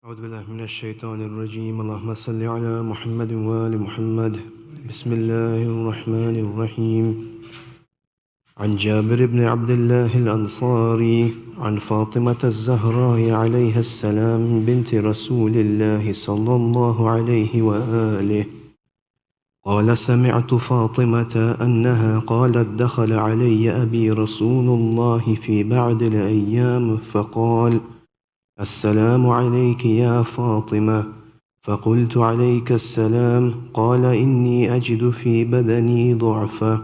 أعوذ بالله من الشيطان الرجيم. اللهم صل على محمد وآل محمد. بسم الله الرحمن الرحيم. عن جابر بن عبد الله الأنصاري عن فاطمة الزهراء عليها السلام بنت رسول الله صلى الله عليه وآله قال: سمعت فاطمة أنها قالت: دخل علي أبي رسول الله في بعض الأيام فقال: السلام عليك يا فاطمة. فقلت: عليك السلام. قال: إني أجد في بدني ضعفا.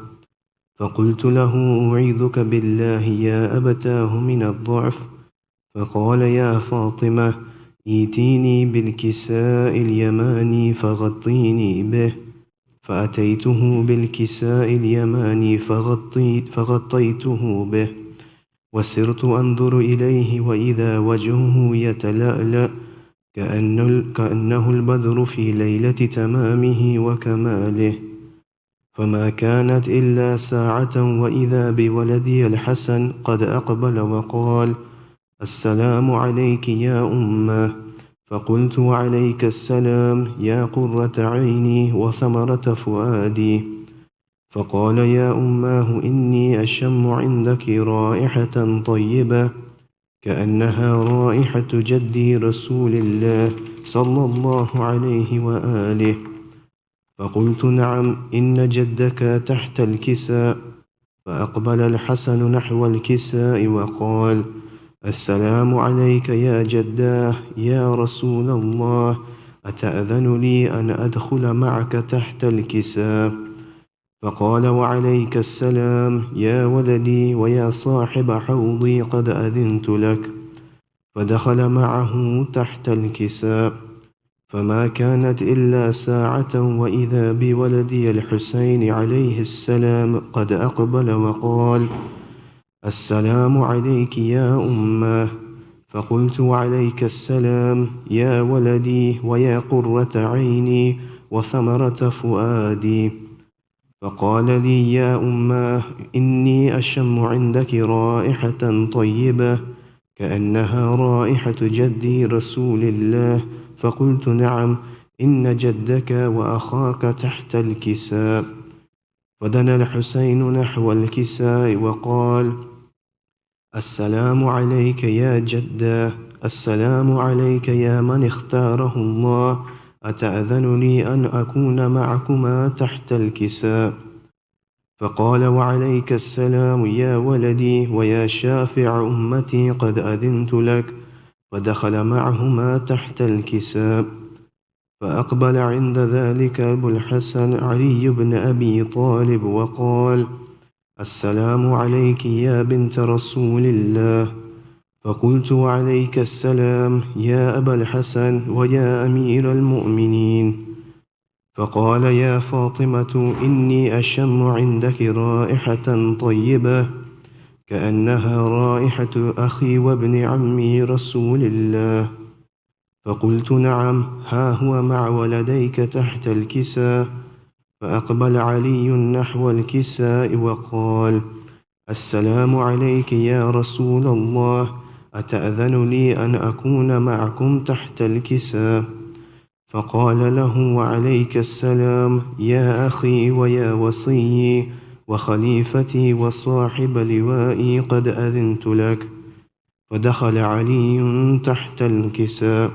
فقلت له: أعيذك بالله يا أبتاه من الضعف. فقال: يا فاطمة، ائتيني بالكساء اليماني فغطيني به. فأتيته بالكساء اليماني فغطيته به، وسرت أنظر إليه وإذا وجهه يتلألأ كأنه البدر في ليلة تمامه وكماله. فما كانت إلا ساعة وإذا بولدي الحسن قد أقبل وقال: السلام عليك يا أمه. فقلت: وعليك السلام يا قرة عيني وثمرة فؤادي. فقال: يا أماه، إني أشم عندك رائحة طيبة كأنها رائحة جدي رسول الله صلى الله عليه وآله. فقلت: نعم، إن جدك تحت الكساء. فأقبل الحسن نحو الكساء وقال: السلام عليك يا جداه يا رسول الله، أتأذن لي أن أدخل معك تحت الكساء؟ فقال: وعليك السلام يا ولدي ويا صاحب حوضي، قد أذنت لك. فدخل معه تحت الكساء. فما كانت إلا ساعة وإذا بولدي الحسين عليه السلام قد أقبل وقال: السلام عليك يا أمه. فقلت: وعليك السلام يا ولدي ويا قرة عيني وثمرة فؤادي. فقال لي: يا أماه، إني أشم عندك رائحة طيبة كأنها رائحة جدي رسول الله. فقلت: نعم، إن جدك وأخاك تحت الكساء. فدنا الحسين نحو الكساء وقال: السلام عليك يا جداه، السلام عليك يا من اختاره الله، أتأذن لي أن أكون معكما تحت الكساء؟ فقال: وعليك السلام يا ولدي ويا شافع أمتي، قد أذنت لك. فدخل معهما تحت الكساء. فأقبل عند ذلك أبو الحسن علي بن أبي طالب وقال: السلام عليك يا بنت رسول الله. فقلت: وعليك السلام يا أبا الحسن ويا أمير المؤمنين. فقال: يا فاطمة، إني أشم عندك رائحة طيبة كأنها رائحة أخي وابن عمي رسول الله. فقلت: نعم، ها هو مع ولديك تحت الكساء. فأقبل علي نحو الكساء وقال: السلام عليك يا رسول الله، أتأذن لي أن أكون معكم تحت الكساء؟ فقال له: وعليك السلام يا أخي ويا وصيي وخليفتي وصاحب لوائي، قد أذنت لك. فدخل علي تحت الكساء.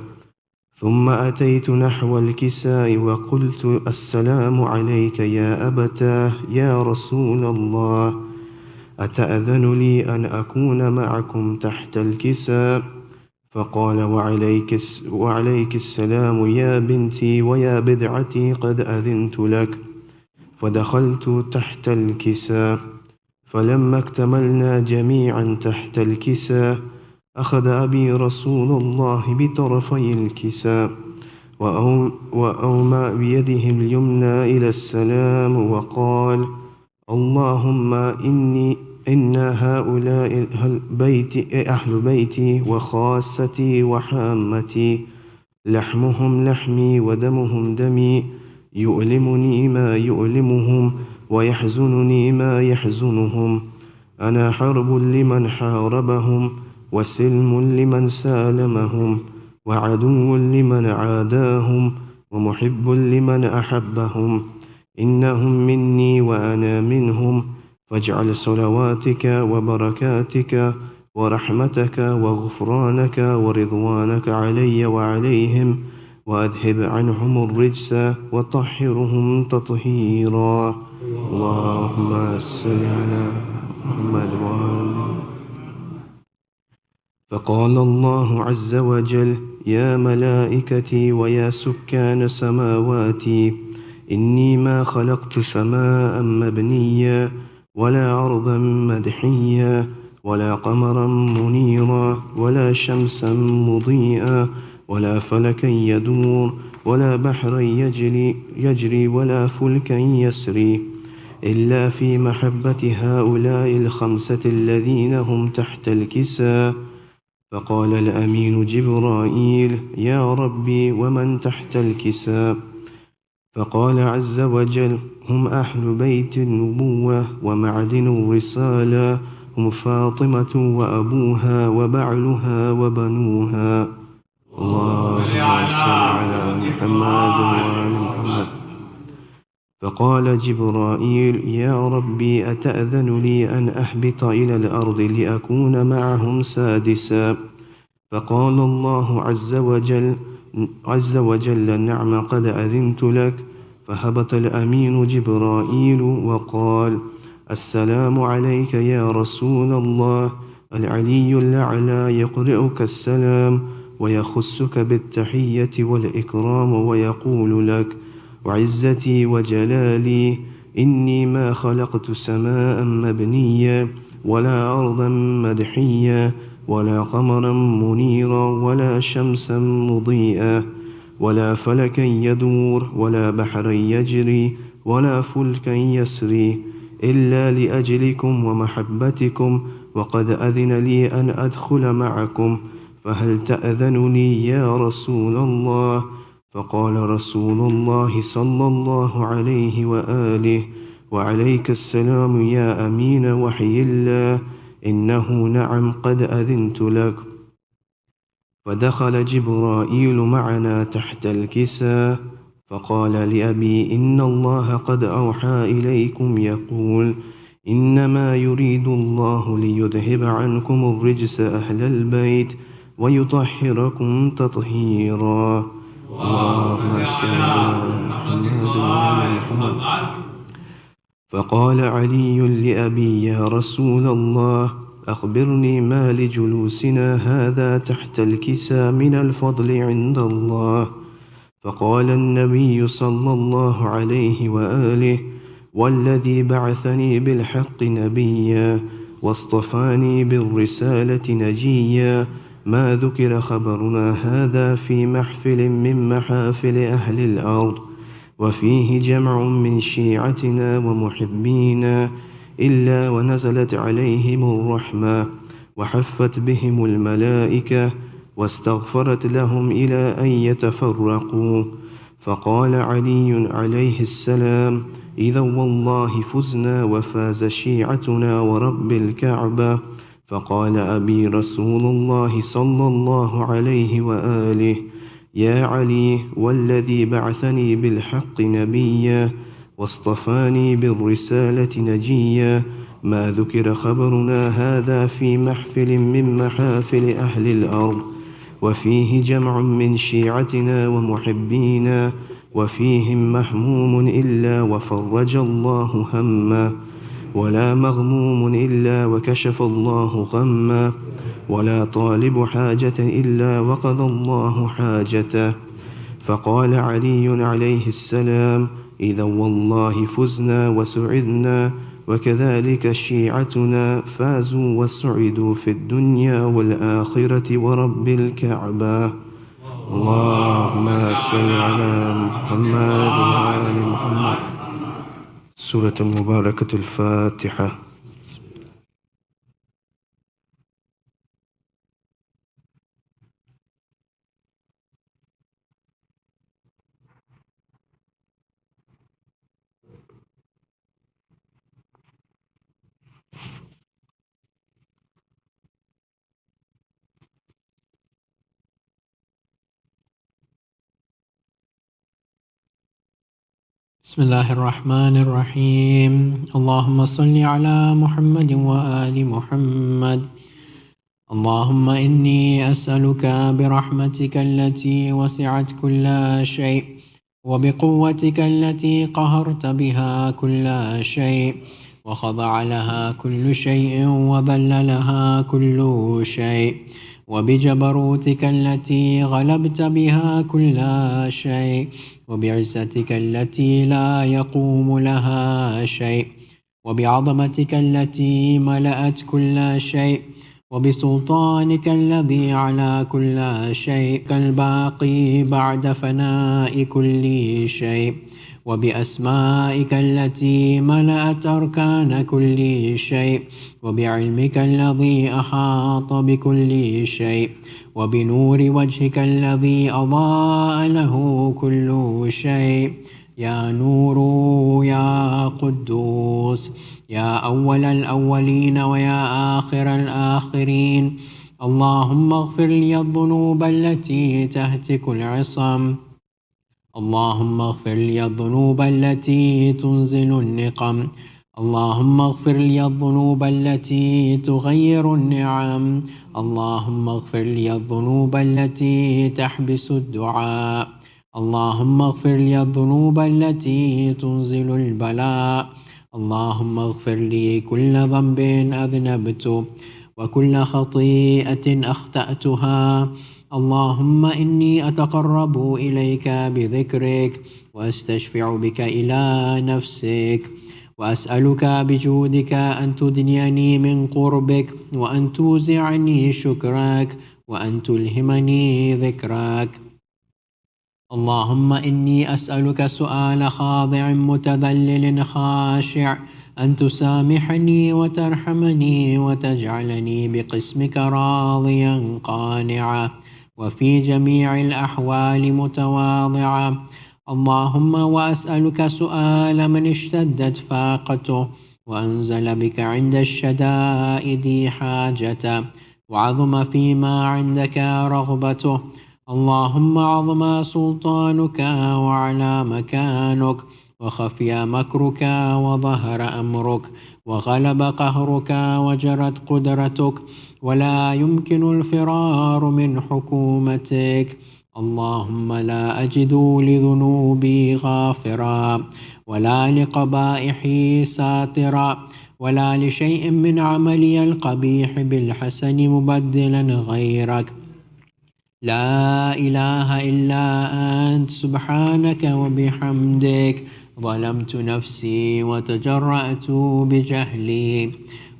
ثم أتيت نحو الكساء وقلت: السلام عليك يا أبتاه يا رسول الله، أتأذن لي أن أكون معكم تحت الكساء؟ فقال: وعليك السلام يا بنتي ويا بدعتي، قد أذنت لك. فدخلت تحت الكساء. فلما اكتملنا جميعا تحت الكساء، أخذ أبي رسول الله بطرفي الكساء وأومأ بيده اليمنى إلى السلام وقال: اللهم إن هؤلاء أهل بيتي وخاصتي وحامتي، لحمهم لحمي ودمهم دمي، يؤلمني ما يؤلمهم ويحزنني ما يحزنهم. أنا حرب لمن حاربهم وسلم لمن سالمهم، وعدو لمن عاداهم ومحب لمن أحبهم. إنهم مني وأنا منهم، فاجعل صلواتك وبركاتك ورحمتك وغفرانك ورضوانك علي وعليهم، وأذهب عنهم الرجس وطهرهم تطهيرا. اللهم صل على محمد وآله. فقال الله عز وجل: يا ملائكتي ويا سكان سماواتي، إني ما خلقت سماء مبنيا ولا أرضا مدحيا ولا قمرا منيرا ولا شمسا مضيئا ولا فلكا يدور ولا بحرا يجري ولا فلكا يسري، إلا في محبة هؤلاء الخمسة الذين هم تحت الكسا. فقال الأمين جبرائيل: يا ربي ومن تحت الكساء؟ فقال عز وجل: هم أهل بيت النبوة ومعدن الرسالة، هم فاطمة وأبوها وبعلها وبنوها. اللهم صل على محمد وآل محمد. فقال جبرائيل: يا ربي أتأذن لي أن أهبط إلى الأرض لأكون معهم سادسا؟ فقال الله عز وجل: نعم قد أذنت لك. فهبط الأمين جبرائيل وقال: السلام عليك يا رسول الله. العلي الأعلى يقرئك السلام ويخصك بالتحية والإكرام ويقول لك: وعزتي وجلالي إني ما خلقت سماء مبنية ولا أرضا مدحية ولا قمرا منيرا ولا شمسا مضيئة ولا فلكا يدور ولا بحرا يجري ولا فلكا يسري، إلا لأجلكم ومحبتكم، وقد أذن لي أن أدخل معكم، فهل تأذنني يا رسول الله؟ فقال رسول الله صلى الله عليه وآله: وعليك السلام يا أمين وحي الله، إنه نعم قد أذنت لك. فدخل جبرائيل معنا تحت الكساء، فقال لأبي: إن الله قد أوحى إليكم يقول: إنما يريد الله ليذهب عنكم الرجس أهل البيت ويطهركم تطهيرا. اللهم صل على محمد وآل محمد. فقال علي لأبي: يا رسول الله، أخبرني ما لجلوسنا هذا تحت الكساء من الفضل عند الله. فقال النبي صلى الله عليه وآله: والذي بعثني بالحق نبيا واصطفاني بالرسالة نجيا، ما ذكر خبرنا هذا في محفل من محافل أهل الأرض، وفيه جمع من شيعتنا ومحبينا، إلا ونزلت عليهم الرحمة وحفت بهم الملائكة واستغفرت لهم إلى أن يتفرقوا. فقال علي عليه السلام: إذا والله فزنا وفاز شيعتنا ورب الكعبة. فقال أبي رسول الله صلى الله عليه وآله: يا علي، والذي بعثني بالحق نبيا واصطفاني بالرسالة نجيا، ما ذكر خبرنا هذا في محفل من محافل أهل الأرض، وفيه جمع من شيعتنا ومحبينا، وفيهم محموم إلا وفرج الله همه، ولا مغموم إلا وكشف الله غمه، ولا طالب حاجة إلا وقضى الله حاجته. فقال علي عليه السلام: إذا والله فزنا وسعدنا، وكذلك شيعتنا فازوا وسعدوا في الدنيا والآخرة ورب الكعبة. اللهم صل على محمد وآل محمد. سورة المباركة الفاتحة. بسم الله الرحمن الرحيم. اللهم صل على محمد وآل محمد. اللهم إني أسألك برحمتك التي وسعت كل شيء وبقوتك التي قهرت بها كل شيء وخضع لها كل شيء وذل لها كل شيء وبجبروتك التي غلبت بها كل شيء وبعزتك التي لا يقوم لها شيء وبعظمتك التي ملأت كل شيء وبسلطانك الذي على كل شيء كالباقي بعد فناء كل شيء وبأسمائك التي ملأت أركان كل شيء وبعلمك الذي أحاط بكل شيء وبنور وجهك الذي أضاء له كل شيء. يا نور يا قدوس يا أول الأولين ويا آخر الآخرين، اللهم اغفر لي الذنوب التي تهتك العصم. اللهم اغفر لي الذنوب التي تنزل النقم. اللهم اغفر لي الذنوب التي تغير النعم. اللهم اغفر لي الذنوب التي تحبس الدعاء. اللهم اغفر لي الذنوب التي تنزل البلاء. اللهم اغفر لي كل ذنب أذنبته وكل خطيئة أخطأتها. اللهم إني أتقرب إليك بذكرك وأستشفع بك إلى نفسك وأسألك بجودك أن تدنيني من قربك وأن توزعني شكرك وأن تلهمني ذكرك. اللهم إني أسألك سؤال خاضع متذلل خاشع أن تسامحني وترحمني وتجعلني بقسمك راضيا قانعا وفي جميع الأحوال متواضعا. اللهم وأسألك سؤال من اشتدت فاقته وأنزل بك عند الشدائد حاجته وعظم فيما عندك رغبته. اللهم عظم سلطانك وعلى مكانك وخفي مكرك وظهر أمرك وغلب قهرك وجرت قدرتك ولا يمكن الفرار من حكومتك. اللهم لا أجد لذنوبي غافرا ولا لقبائحي ساترا ولا لشيء من عملي القبيح بالحسن مبدلا غيرك. لا إله إلا أنت سبحانك وبحمدك ظلمت نفسي وتجرأت بجهلي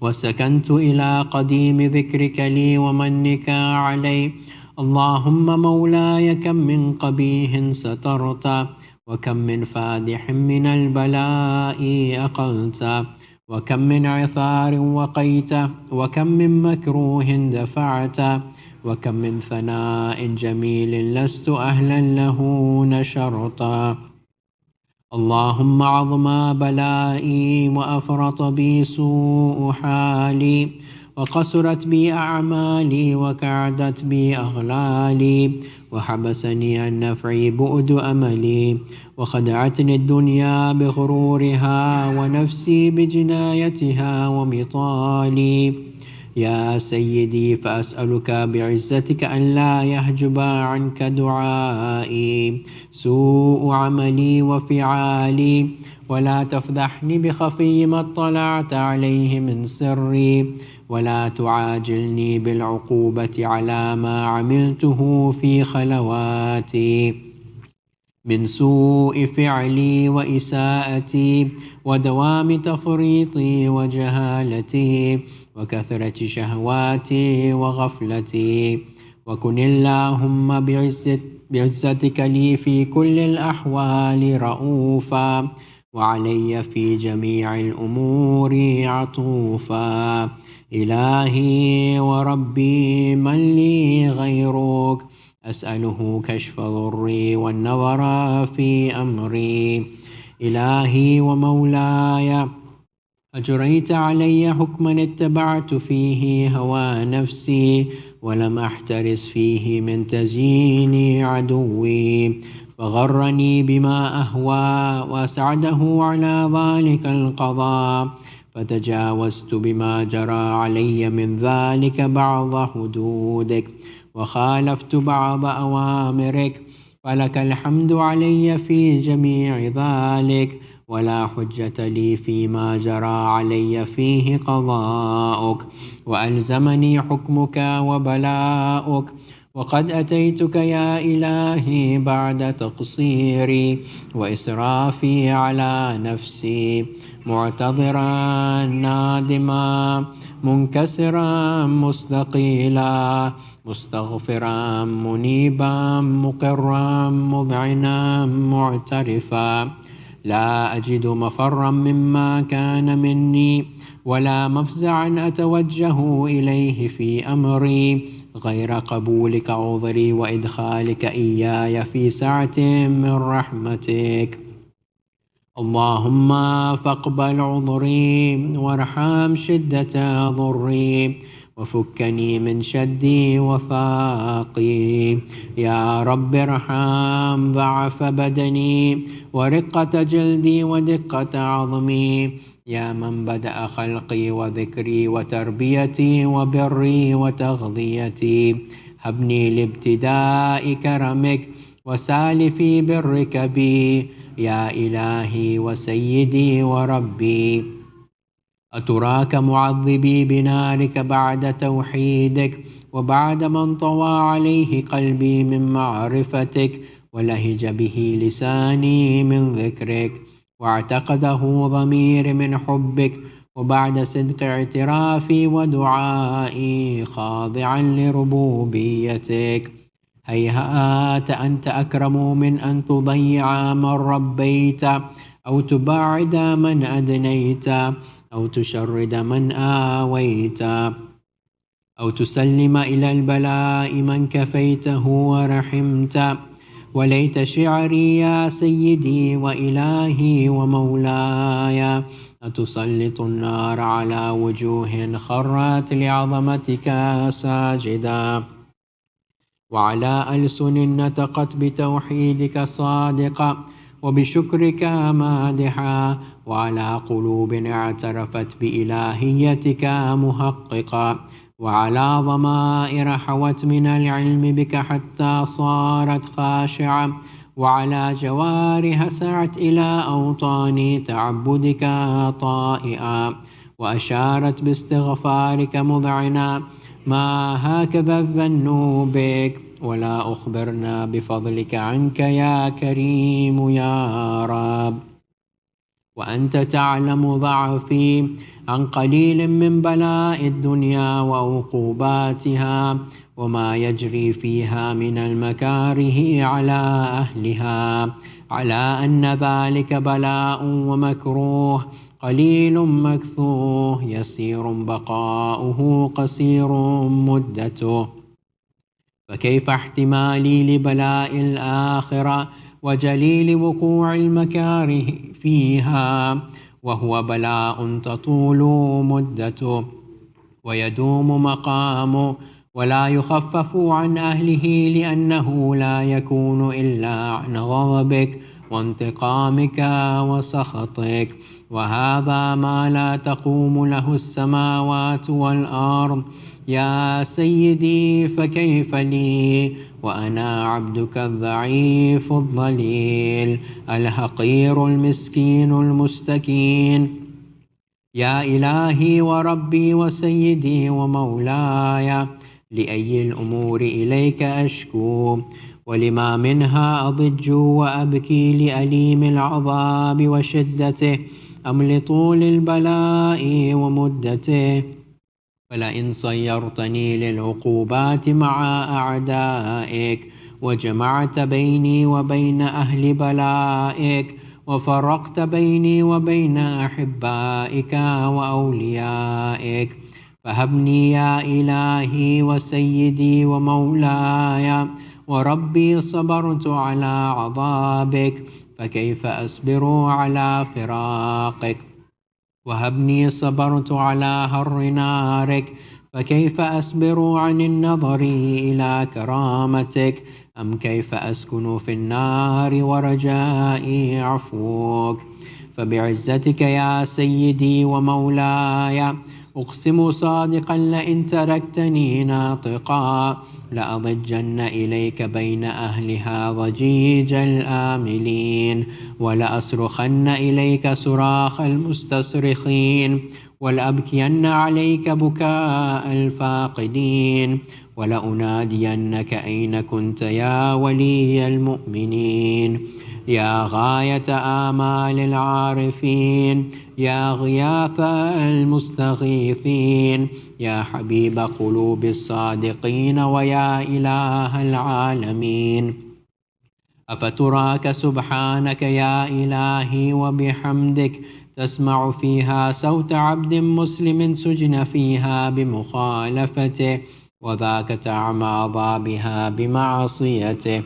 وسكنت إلى قديم ذكرك لي ومنك علي. اللهم مولاي كم من قبيح سترت وكم من فادح من البلاء أقلت وكم من عثار وقيت وكم من مكروه دفعت وكم من ثناء جميل لست أهلا له نشرتا. اللهم عظم بلائي وأفرط بي سوء حالي وقصرت بي أعمالي وكعدت بي أغلالي وحبسني عن نفعي بؤد أملي وخدعتني الدنيا بغرورها ونفسي بجنايتها ومطالي. يا سيدي فأسألك بعزتك أن لا يحجب عنك دعائي سوء عملي وفعالي ولا تفضحني بخفي ما اطلعت عليه من سري ولا تعاجلني بالعقوبة على ما عملته في خلواتي من سوء فعلي وإساءتي ودوام تفريطي وجهالتي وكثرة شهواتي وغفلتي. وكن اللهم بعزتك لي في كل الأحوال رؤوفا وعلي في جميع الأمور عطوفا. إلهي وربي من لي غيرك أسأله كشف ضري والنظر في أمري. إلهي ومولاي أجريت علي حكما اتبعت فيه هوى نفسي ولم أحترس فيه من تزيين عدوي فغرني بما أهوى وأسعده على ذلك القضاء، فتجاوزت بما جرى علي من ذلك بعض حدودك، وخالفت بعض أوامرك، فلك الحمد علي في جميع ذلك، ولا حجة لي فيما جرى علي فيه قضاؤك، وألزمني حكمك وبلاؤك. وقد أتيتك يا إلهي بعد تقصيري وإسرافي على نفسي، معتذرا نادما منكسرا مستقيلا، مستغفرا منيبا مقرا مذعنا معترفا، لا أجد مفرا مما كان مني، ولا مفزعا أتوجه إليه في أمري غير قبولك عذري وإدخالك إياي في سعة من رحمتك. اللهم فاقبل عذري وارحم شدة ضري، وفكني من شدي وفاقي. يا رب ارحم ضعف بدني ورقة جلدي ودقة عظمي، يا من بدأ خلقي وذكري وتربيتي وبري وتغذيتي، هبني لابتداء كرمك وسالفي برك بي، يا إلهي وسيدي وربي. أتراك معذبي بنارك بعد توحيدك، وبعد من طوى عليه قلبي من معرفتك، ولهج به لساني من ذكرك، واعتقده ضميري من حبك، وبعد صدق اعترافي ودعائي خاضعا لربوبيتك. هيهات أنت أكرم من أن تضيع من ربيت، أو تباعد من أدنيت، أو تشرد من آويت، أو تسلم إلى البلاء من كفيته ورحمت. وليت شعري يا سيدي وإلهي ومولاي، أتسلط النار على وجوه خرت لعظمتك ساجدا، وعلى ألسن نطقت بتوحيدك صادقة وبشكرك مادحا، وعلى قلوب اعترفت بإلهيتك محققة، وعلى ضمائر حوت من العلم بك حتى صارت خاشعة، وعلى جوارح سعت إلى أوطان تعبدك طائعة، وأشارت باستغفارك مذعنا. ما هكذا الظن بك، ولا أخبرنا بفضلك عنك يا كريم يا رب. وأنت تعلم ضعفي عن قليل من بلاء الدنيا وعقوباتها، وما يجري فيها من المكاره على أهلها، على أن ذلك بلاء ومكروه، قليل مكثوه، يسير بقاؤه، قصير مدته. فكيف احتمالي لبلاء الآخرة وجليل وقوع المكاره فيها، وهو بلاء تطول مدته ويدوم مقامه، ولا يخفف عن أهله، لأنه لا يكون إلا عن غضبك وانتقامك وسخطك، وهذا ما لا تقوم له السماوات والأرض. يا سيدي فكيف لي وأنا عبدك الضعيف الضليل الحقير المسكين المستكين. يا إلهي وربي وسيدي ومولاي، لأي الأمور إليك أشكو، ولما منها أضج وأبكي، لأليم العذاب وشدته أم لطول البلاء ومدته؟ فلئن صيرتني للعقوبات مع أعدائك، وجمعت بيني وبين أهل بلائك، وفرقت بيني وبين أحبائك وأوليائك، فهبني يا إلهي وسيدي ومولاي وربي. صبرت على عذابك، فكيف أصبر على فراقك؟ وهبني صبرت على هر نارك، فكيف أصبر عن النظر إلى كرامتك؟ أم كيف أسكن في النار ورجائي عفوك؟ فبعزتك يا سيدي ومولاي أقسم صادقا لئن تركتني ناطقا لأضجن إليك بين أهلها ضجيج الآملين، ولأصرخن إليك صراخ المستصرخين، ولأبكين عليك بكاء الفاقدين، ولأنادينك أين كنت يا ولي المؤمنين، يا غاية آمال العارفين، يا غياث المستغيثين، يا حبيب قلوب الصادقين، ويا إله العالمين. أفتراك سبحانك يا إلهي وبحمدك تسمع فيها صوت عبد مسلم سجن فيها بمخالفته، وذاك تعمى ضابها بمعصيته،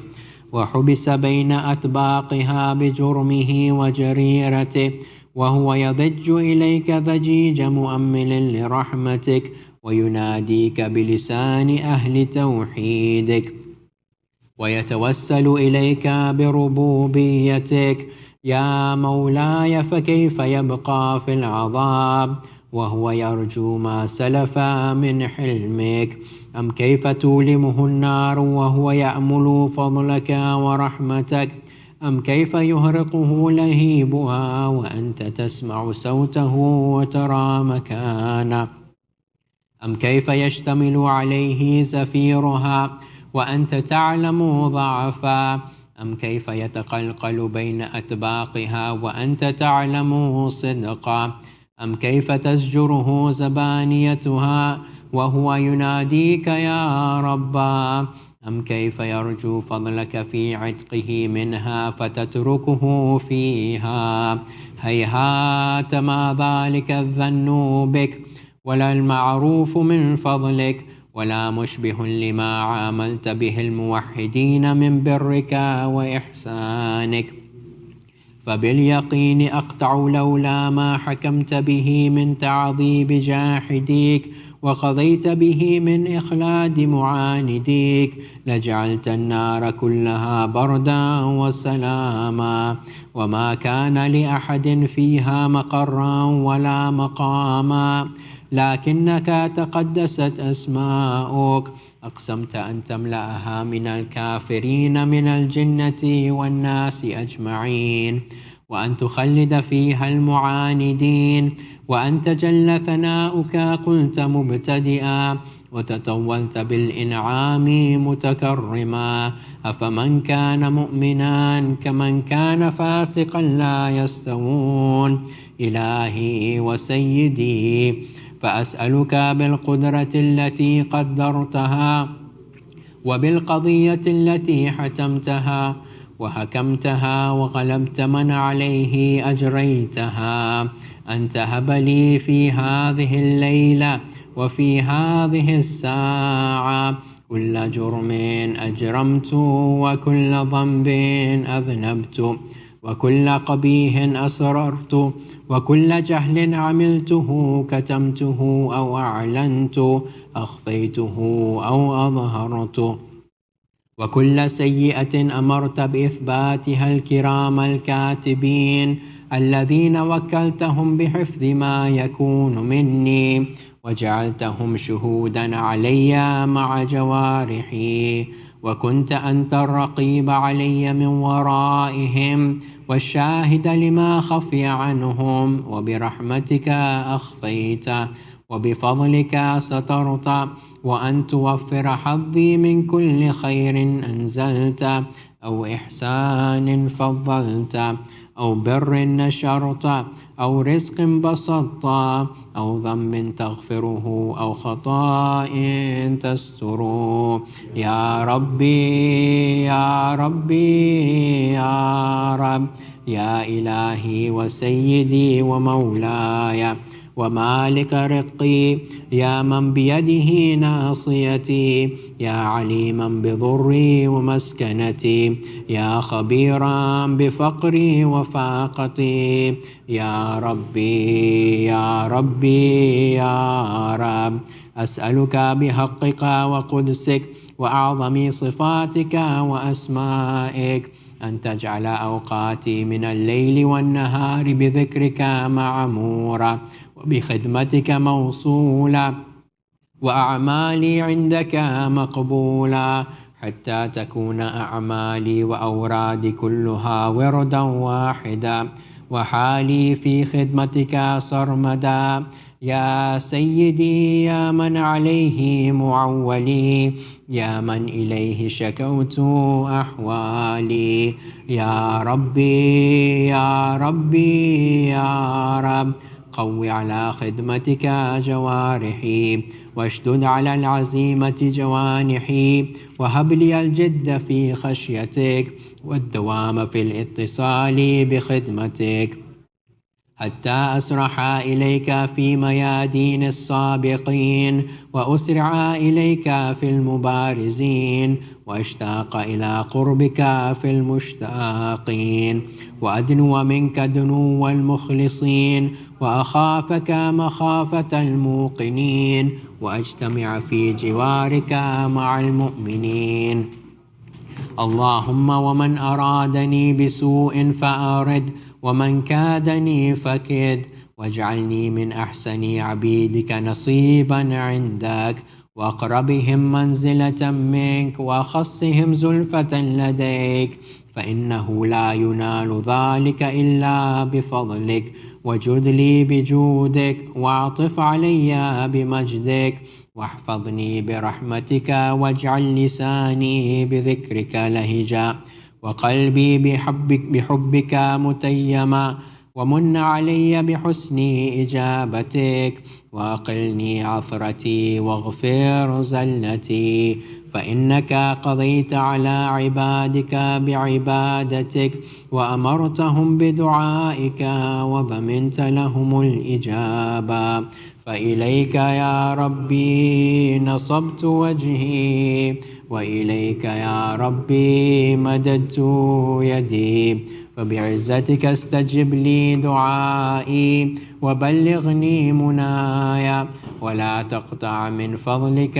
وحبس بين أطباقها بجرمه وجريرته، وهو يضج إليك ضجيج مؤمل لرحمتك، ويناديك بلسان أهل توحيدك، ويتوسل إليك بربوبيتك. يا مولاي فكيف يبقى في العذاب وهو يرجو ما سلف من حلمك؟ أم كيف تولمه النار وهو يأمل فضلك ورحمتك؟ أم كيف يهرقه لهيبها وأنت تسمع صوته وترى مكانه؟ أم كيف يشتمل عليه زفيرها وأنت تعلم ضعفا؟ أم كيف يتقلقل بين أطباقها وأنت تعلم صدقا؟ أم كيف تزجره زبانيتها وهو يناديك يا ربا؟ أم كيف يرجو فضلك في عتقه منها فتتركه فيها؟ هيهات ما ذلك الظن بك، ولا المعروف من فضلك، ولا مشبه لما عاملت به الموحدين من برك وإحسانك. فباليقين أقطع لولا ما حكمت به من تعذيب جاحديك وقضيت به من إخلاد معانديك لجعلت النار كلها بردا وسلاما، وما كان لأحد فيها مقرا ولا مقاما، لكنك تقدست أسماؤك أقسمت أن تملأها من الكافرين من الجنة والناس أجمعين، وأن تخلد فيها المعاندين، وأنت جل ثناؤك قلت مبتدئا وتطولت بالإنعام متكرما. أفمن كان مؤمنا كمن كان فاسقا لا يستوون. إلهي وسيدي فأسألك بالقدرة التي قدرتها وبالقضية التي حتمتها وحكمتها وغلبت من عليه أجريتها أن تهب لي في هذه الليلة وفي هذه الساعة كل جرم أجرمت وكل ذنب أذنبت وكل قبيح أسررت وكل جهل عملته كتمته أو أعلنت أخفيته أو أظهرت وكل سيئة أمرت بإثباتها الكرام الكاتبين الذين وكلتهم بحفظ ما يكون مني وجعلتهم شهودا علي مع جوارحي، وكنت أنت الرقيب علي من ورائهم والشاهد لما خفي عنهم، وبرحمتك أخفيت وبفضلك سترت، وأن توفر حظي من كل خير أنزلت أو إحسان فضلت أو بر نشرت أو رزق بسطت أو ذنب تغفره أو خطاء تستره. يا ربي يا ربي يا رب، يا إلهي وسيدي ومولاي ومالك رقي، يا من بيده ناصيتي، يا عليما بضري ومسكنتي، يا خبيرا بفقري وفاقتي، يا ربي يا ربي يا رب، أسألك بحقك وقدسك وأعظم صفاتك وأسمائك أن تجعل أوقاتي من الليل والنهار بذكرك معمورة وبخدمتك موصولة وأعمالي عندك مقبولة حتى تكون أعمالي وأورادي كلها وردا واحدا وحالي في خدمتك سرمدا. يا سيدي يا من عليه معولي، يا من إليه شكوت أحوالي، يا ربي يا ربي يا رب، قو على خدمتك جوارحي واشدد على العزيمة جوانحي، وهب لي الجد في خشيتك والدوام في الاتصال بخدمتك حتى أسرح إليك في ميادين السابقين وأسرع إليك في المبارزين واشتاق إلى قربك في المشتاقين وأدنو منك دنو المخلصين وأخافك مخافة الموقنين وأجتمع في جوارك مع المؤمنين. اللهم ومن أرادني بسوء فأرد ومن كادني فكد، واجعلني من أحسن عبيدك نصيبا عندك وأقربهم منزلة منك وأخصهم زلفة لديك، فإنه لا ينال ذلك إلا بفضلك، وجد لي بجودك واعطف علي بمجدك، واحفظني برحمتك، واجعل لساني بذكرك لهجا وقلبي بحبك متيما، ومن علي بحسن إجابتك، وأقلني عثرتي واغفر زلتي، فإنك قضيت على عبادك بعبادتك وأمرتهم بدعائك وضمنت لهم الإجابة، فإليك يا ربي نصبت وجهي وإليك يا ربي مددت يدي، فبعزتك استجب لي دعائي وبلغني منايا، ولا تقطع من فضلك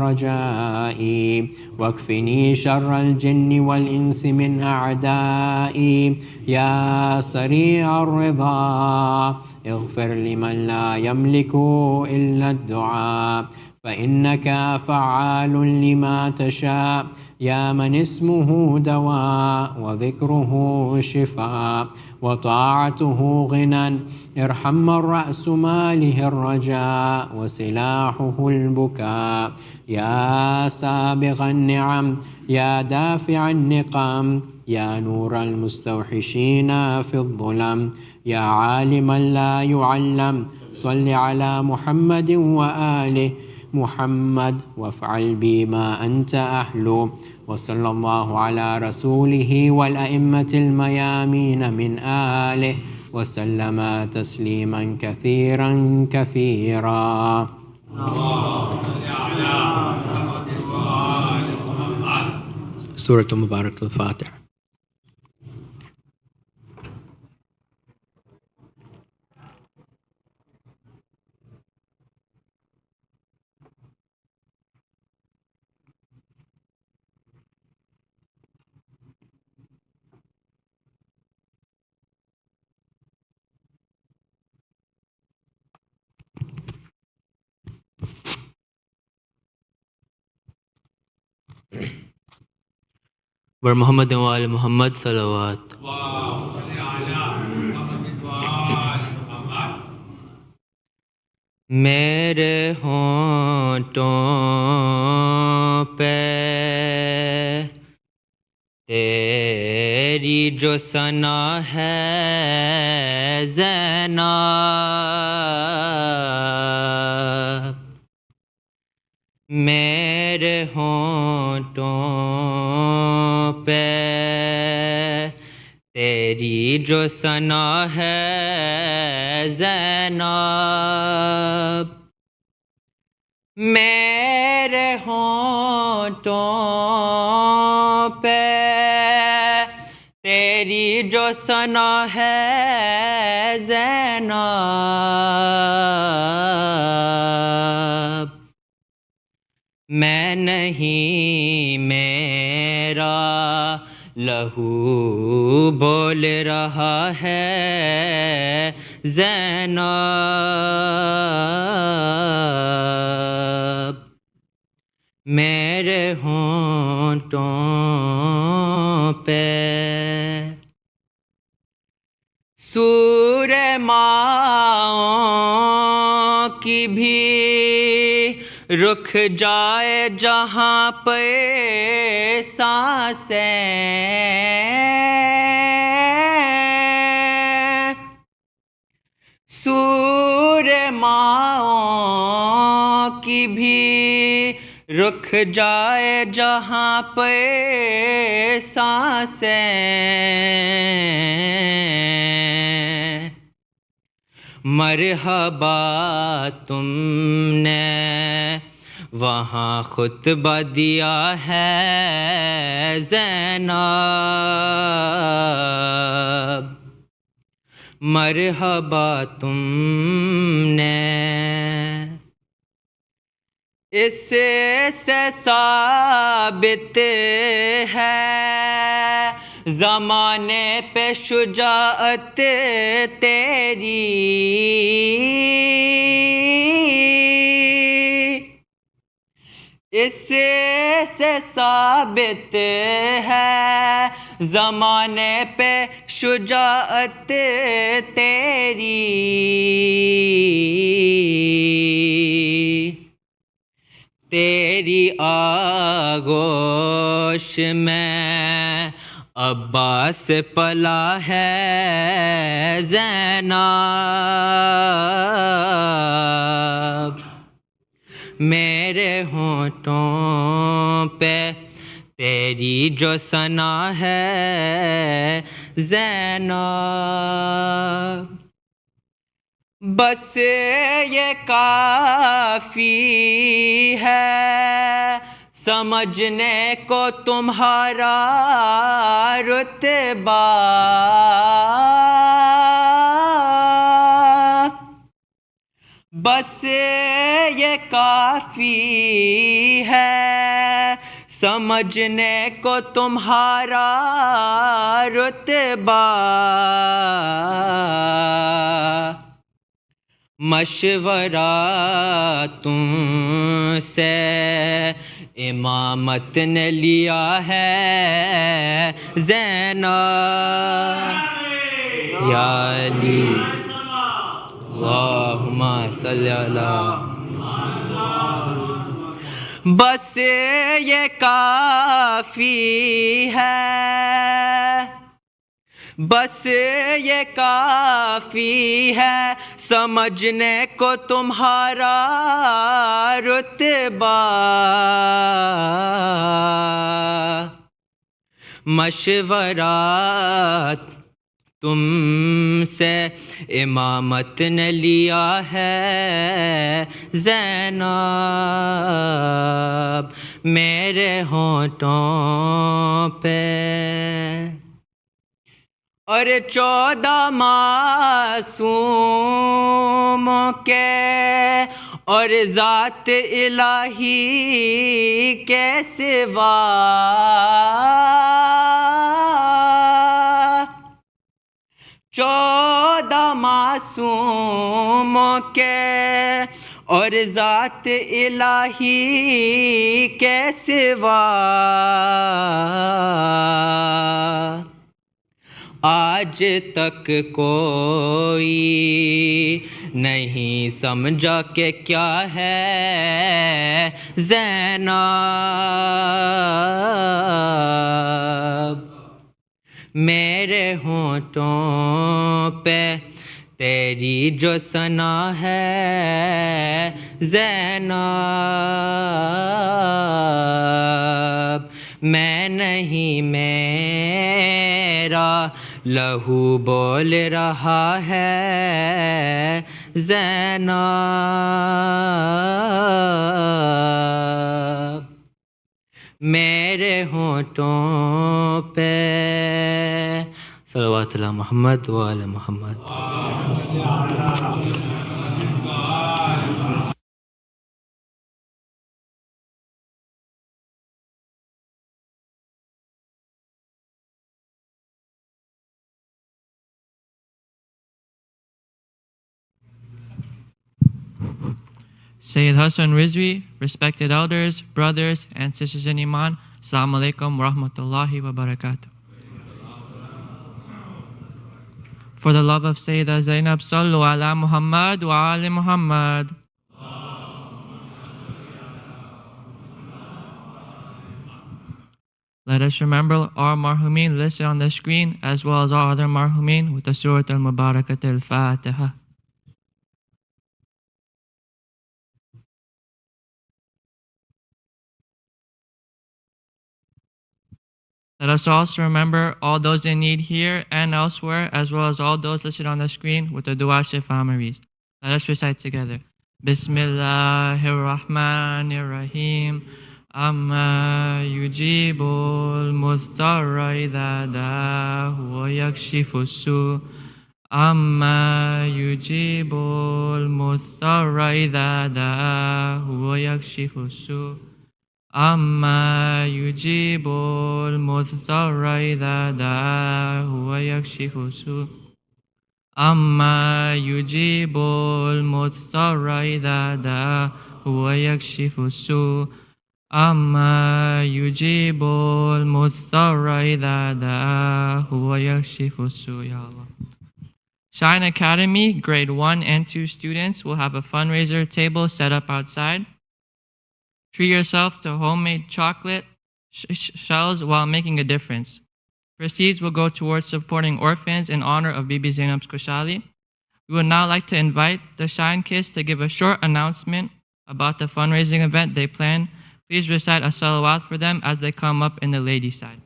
رجائي، واكفني شر الجن والإنس من أعدائي. يا سريع الرضا اغفر لمن لا يملك إلا الدعاء، فإنك فعال لما تشاء، يا من اسمه دواء وذكره شفاء وطاعته غنى، ارحم من رأس ماله الرجاء وسلاحه البكاء. يا سابغ النعم، يا دافع النقم، يا نور المستوحشين في الظلم، يا عالما لا يعلم، صل على محمد وآله محمد وافعل بي ما أنت أهله، وصلى الله على رسوله والأئمة الميامين من آله وسلم تسليما كثيرا كثيرا. سورة مباركة الفاتحة. वर मोहम्मद वाल मोहम्मद सलावत। मेरे होंठों पे तेरी जो सना है ज़ैनब, मेरे होंठों पे तेरी जो सना है ज़ैनब, मेरे होंठों पे तेरी जो सना है Zainab, میں نہیں میرا لہو بول رہا ہے زینب، میرے ہونٹوں پہ سور ماؤں کی بھی رک جائے جہاں پہ سانسیں، سور ماؤں کی بھی رک جائے جہاں پہ سانسیں، مرحبا تم نے وہاں خطبہ دیا ہے زینب، مرحبا تم نے، اس سے ثابت ہے زمانے پہ شجاعت تیری، اس سے ثابت ہے زمانے پہ شجاعت تیری، تیری آغوش میں عباس پلا ہے زینب، میرے ہونٹوں پہ تیری جو ثنا ہے زینب، بس یہ کافی ہے سمجھنے کو تمہارا رتبہ، بس یہ کافی ہے سمجھنے کو تمہارا رتبہ، مشورہ تم سے امامت نے لیا ہے زینب، یا علی اللہم صلی اللہ، بس یہ کافی ہے، بس یہ کافی ہے سمجھنے کو تمہارا رتبہ، مشورہ تم سے امامت نے لیا ہے زینب، میرے ہونٹوں پہ اور 14 معصوموں کے اور ذات الہی کے سوا 14 معصوموں کے اور ذات الہی کے سوا آج تک کوئی نہیں سمجھا کہ کیا ہے زینب، میرے ہونٹوں پہ تیری جو ثنا ہے زینب، میں نہیں میرا لہو بول رہا ہے زینب، میرے ہونٹوں پہ صلوات اللہ محمد و آل محمد۔ Sayyid Hasan Rizvi, respected elders, brothers, and sisters in Iman, Assalamu alaikum wa rahmatullahi wa barakatuh. For the love of Sayyidah Zainab, Sallu ala Muhammad wa ali Muhammad. Let us remember our marhumin listed on the screen, as well as all other marhumin, with the Surah Al-Mubarakat Al-Fatiha. Let us also remember all those in need here and elsewhere, as well as all those listed on the screen, with the Dua Shifa Maris. Let us recite together. Bismillahirrahmanirrahim. Amma yujibul mudtarra idha da'ahu wa yakshifu su. Amma yujibul mudtarra idha da'ahu wa yakshifu su. Amma yujibul mudtarra idha da'ahu wa yakshifu su. Amma yujibul mudtarra idha da'ahu wa yakshifu su. Amma yujibul mudtarra idha da'ahu wa yakshifu su. Ya Allah. Shine Academy, grade 1 and 2 students will have a fundraiser table set up outside. Treat yourself to homemade chocolate shells while making a difference. Proceeds will go towards supporting orphans in honor of Bibi Zainab's Kushali. We would now like to invite the Shine Kids to give a short announcement about the fundraising event they plan. Please recite a salawat for them as they come up in the ladies' side.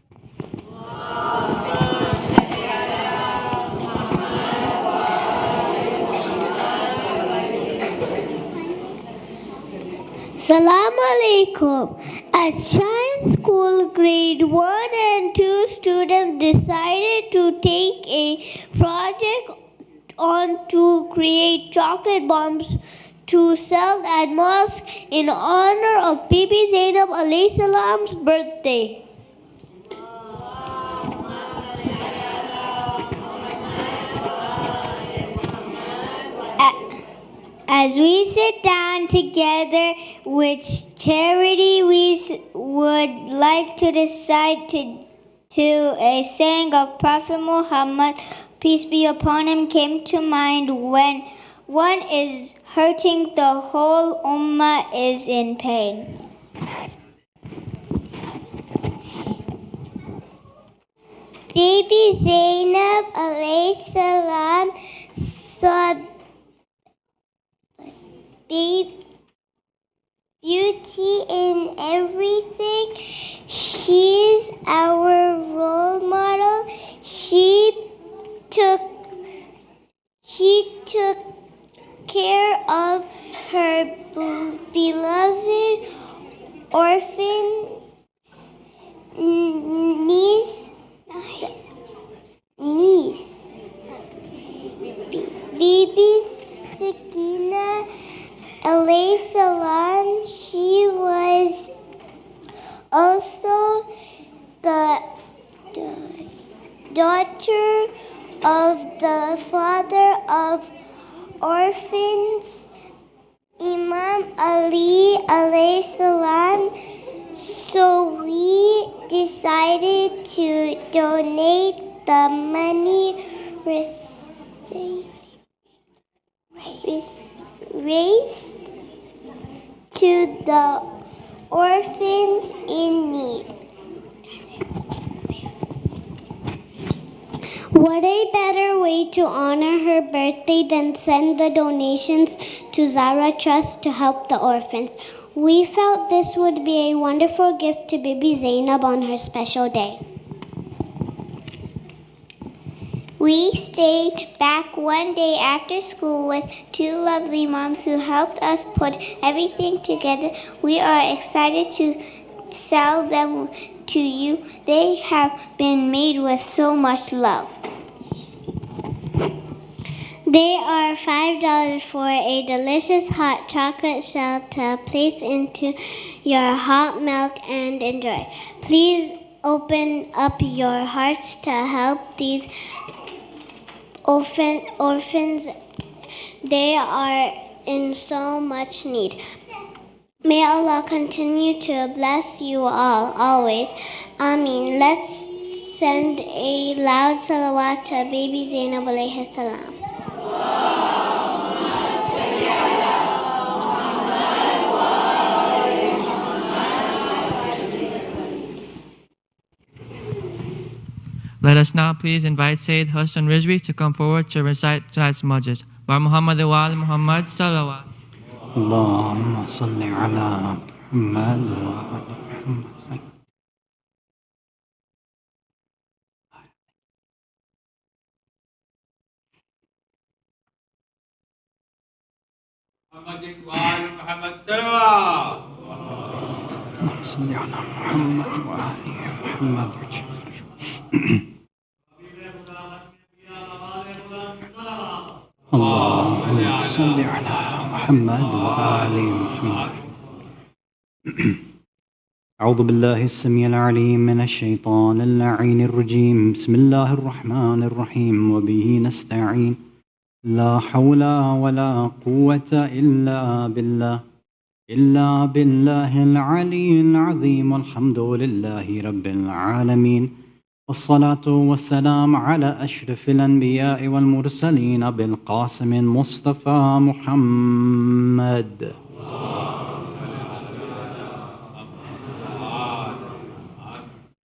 Assalamu alaikum. At Shine School, grade 1 and 2 students decided to take a project on to create chocolate bombs to sell at mosque in honor of Bibi Zainab alayhi salam's birthday. As we sit down together, which charity we would like to decide to a saying of Prophet Muhammad, peace be upon him, came to mind when one is hurting, the whole ummah is in pain. Bibi Zainab alayhi salam saw beauty in everything. She's our role model. She took care of her beloved orphan niece. Bibi Sakina alayhi salam, she was also the daughter of the father of orphans, Imam Ali alayhi salam. So we decided to donate the money raised to the orphans in need. What a better way to honor her birthday than send the donations to Zara Trust to help the orphans. We felt this would be a wonderful gift to Bibi Zainab on her special day. We stayed back one day after school with two lovely moms who helped us put everything together. We are excited to sell them to you. They have been made with so much love. They are $5 for a delicious hot chocolate shell to place into your hot milk and enjoy. Please open up your hearts to help these orphans. They are in so much need. May Allah continue to bless you all, always. Ameen. Let's send a loud salawat to Bibi Zainab alayhi salam. Let us now please invite Sayyid Hasan Rizvi to come forward to recite tonight's Majlis. Bar Muhammad wa ali Muhammad salawat. اللهم صل على محمد وآل محمد. محمد وآل محمد صلوات. اللهم صل على محمد وآل محمد. اللهم صل على محمد وآل محمد. أعوذ بالله السميع العليم من الشيطان اللعين الرجيم. بسم الله الرحمن الرحيم وبه نستعين. لا حول ولا قوة إلا بالله العلي العظيم. والحمد لله رب العالمين. والصلاة والسلام على أشرف الأنبياء والمرسلين بالقاسم المصطفى محمد.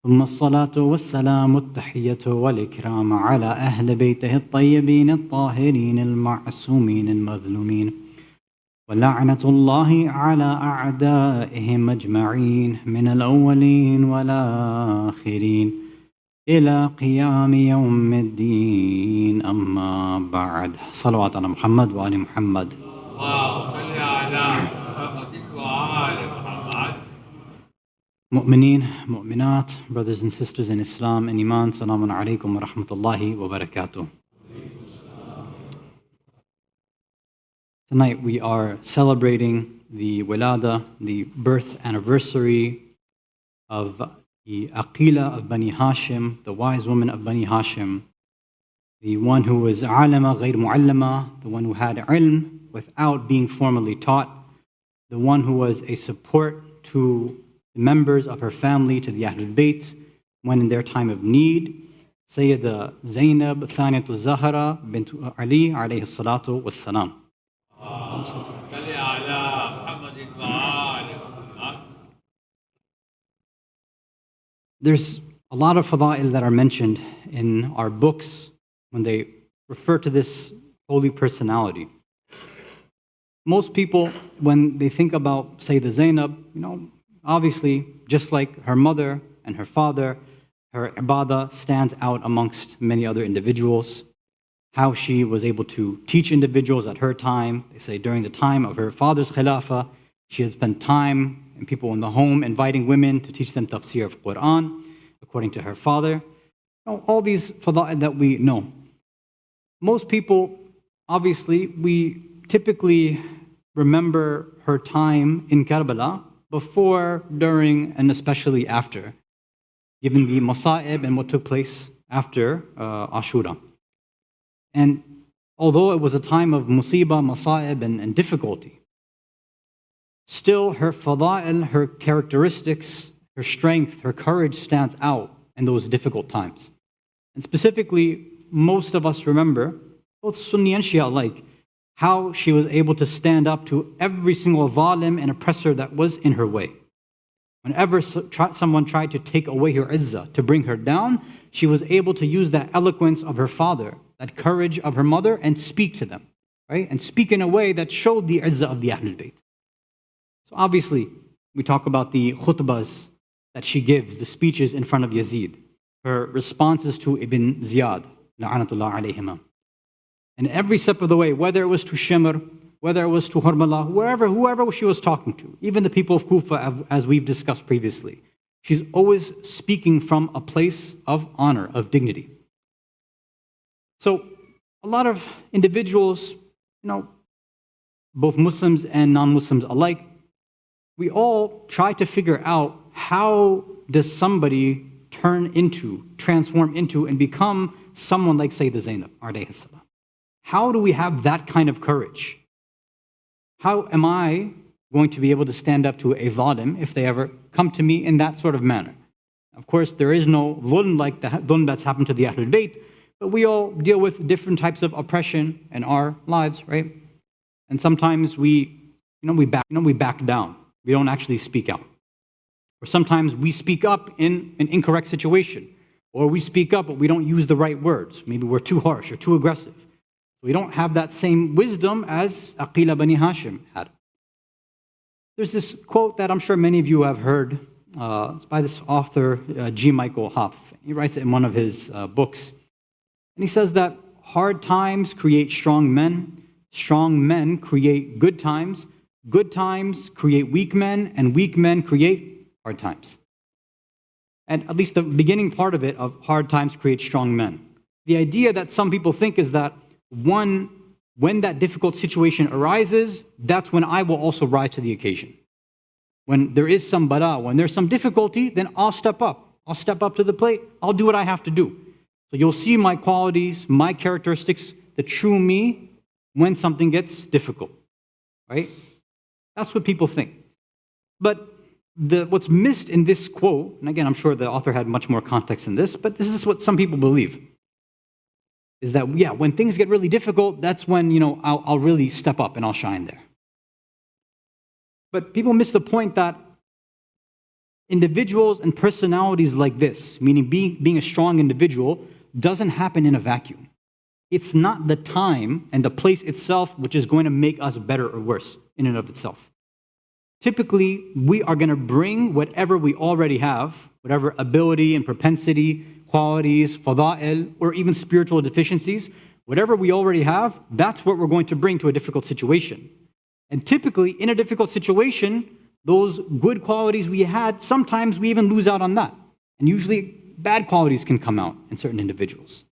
ثم الصلاة والسلام التحية والإكرام على أهل بيته الطيبين الطاهرين المعصومين المظلومين. ولعنة الله على أعدائهم أجمعين من الأولين والآخرين إلى قيام يوم الدين. أما بعد. صلوات على محمد وآل محمد. اللهم صل على محمد وآل محمد. Mu'mineen, mu'minat, brothers and sisters in Islam and Iman, Salamun alaikum wa rahmatullahi wa barakatuh. Tonight we are celebrating the Wiladat, the birth anniversary of the Aqila of Bani Hashim, the wise woman of Bani Hashim, the one who was alama ghayr mu'allama, the one who had ilm without being formally taught, the one who was a support to the members of her family, to the Ahlul Bayt, when in their time of need, Sayyida Zainab, Thaniyatul Zahra, bint Ali, alayhi salatu wassalam. There's a lot of fada'il that are mentioned in our books when they refer to this holy personality. Most people, when they think about Sayyida Zainab, obviously, just like her mother and her father, her ibadah stands out amongst many other individuals. How she was able to teach individuals at her time. They say during the time of her father's khilafah, she had spent time and people in the home inviting women to teach them tafsir of Quran, according to her father. All these fada'il that we know. Most people, obviously, we typically remember her time in Karbala before, during, and especially after, given the masa'ib and what took place after Ashura. And although it was a time of musibah, masa'ib, and difficulty, still her fada'il, her characteristics, her strength, her courage stands out in those difficult times. And specifically, most of us remember, both Sunni and Shia alike, how she was able to stand up to every single zalim and oppressor that was in her way. Whenever someone tried to take away her izzah, to bring her down, she was able to use that eloquence of her father, that courage of her mother, and speak to them, right? And speak in a way that showed the izzah of the Ahlul Bayt. So obviously, we talk about the khutbahs that she gives, the speeches in front of Yazid, her responses to Ibn Ziyad, la'anatullah alayhima. And every step of the way, whether it was to Shimr, whether it was to Hurmala, whoever she was talking to, even the people of Kufa, as we've discussed previously, she's always speaking from a place of honor, of dignity. So a lot of individuals, both Muslims and non-Muslims alike, we all try to figure out how does somebody transform into, and become someone like Sayyida Zainab, alayhi salam. How do we have that kind of courage? how am I going to be able to stand up to a zalim if they ever come to me in that sort of manner? Of course, there is no dhulm like the dhulm that's happened to the Ahlul Bayt, but we all deal with different types of oppression in our lives, right? And sometimes we back down. We don't actually speak out. Or sometimes we speak up in an incorrect situation. Or we speak up, but we don't use the right words. Maybe we're too harsh or too aggressive. We don't have that same wisdom as Aqila Bani Hashim had. There's this quote that I'm sure many of you have heard. It's by this author, G. Michael Hopf. He writes it in one of his books. And he says that hard times create strong men create good times create weak men, and weak men create hard times. And at least the beginning part of it, of hard times create strong men. The idea that some people think is that when that difficult situation arises, that's when I will also rise to the occasion. When there is some bala, when there's some difficulty, then I'll step up. I'll step up to the plate. I'll do what I have to do. So you'll see my qualities, my characteristics, the true me, when something gets difficult, right? That's what people think. But what's missed in this quote, and again, I'm sure the author had much more context in this, but this is what some people believe, is that, yeah, when things get really difficult, that's when, I'll really step up and I'll shine there. But people miss the point that individuals and personalities like this, meaning being a strong individual, doesn't happen in a vacuum. It's not the time and the place itself which is going to make us better or worse in and of itself. Typically, we are going to bring whatever we already have, whatever ability and propensity, qualities, fada'il, or even spiritual deficiencies, whatever we already have, that's what we're going to bring to a difficult situation. And typically, in a difficult situation, those good qualities we had, sometimes we even lose out on that. And usually, bad qualities can come out in certain individuals.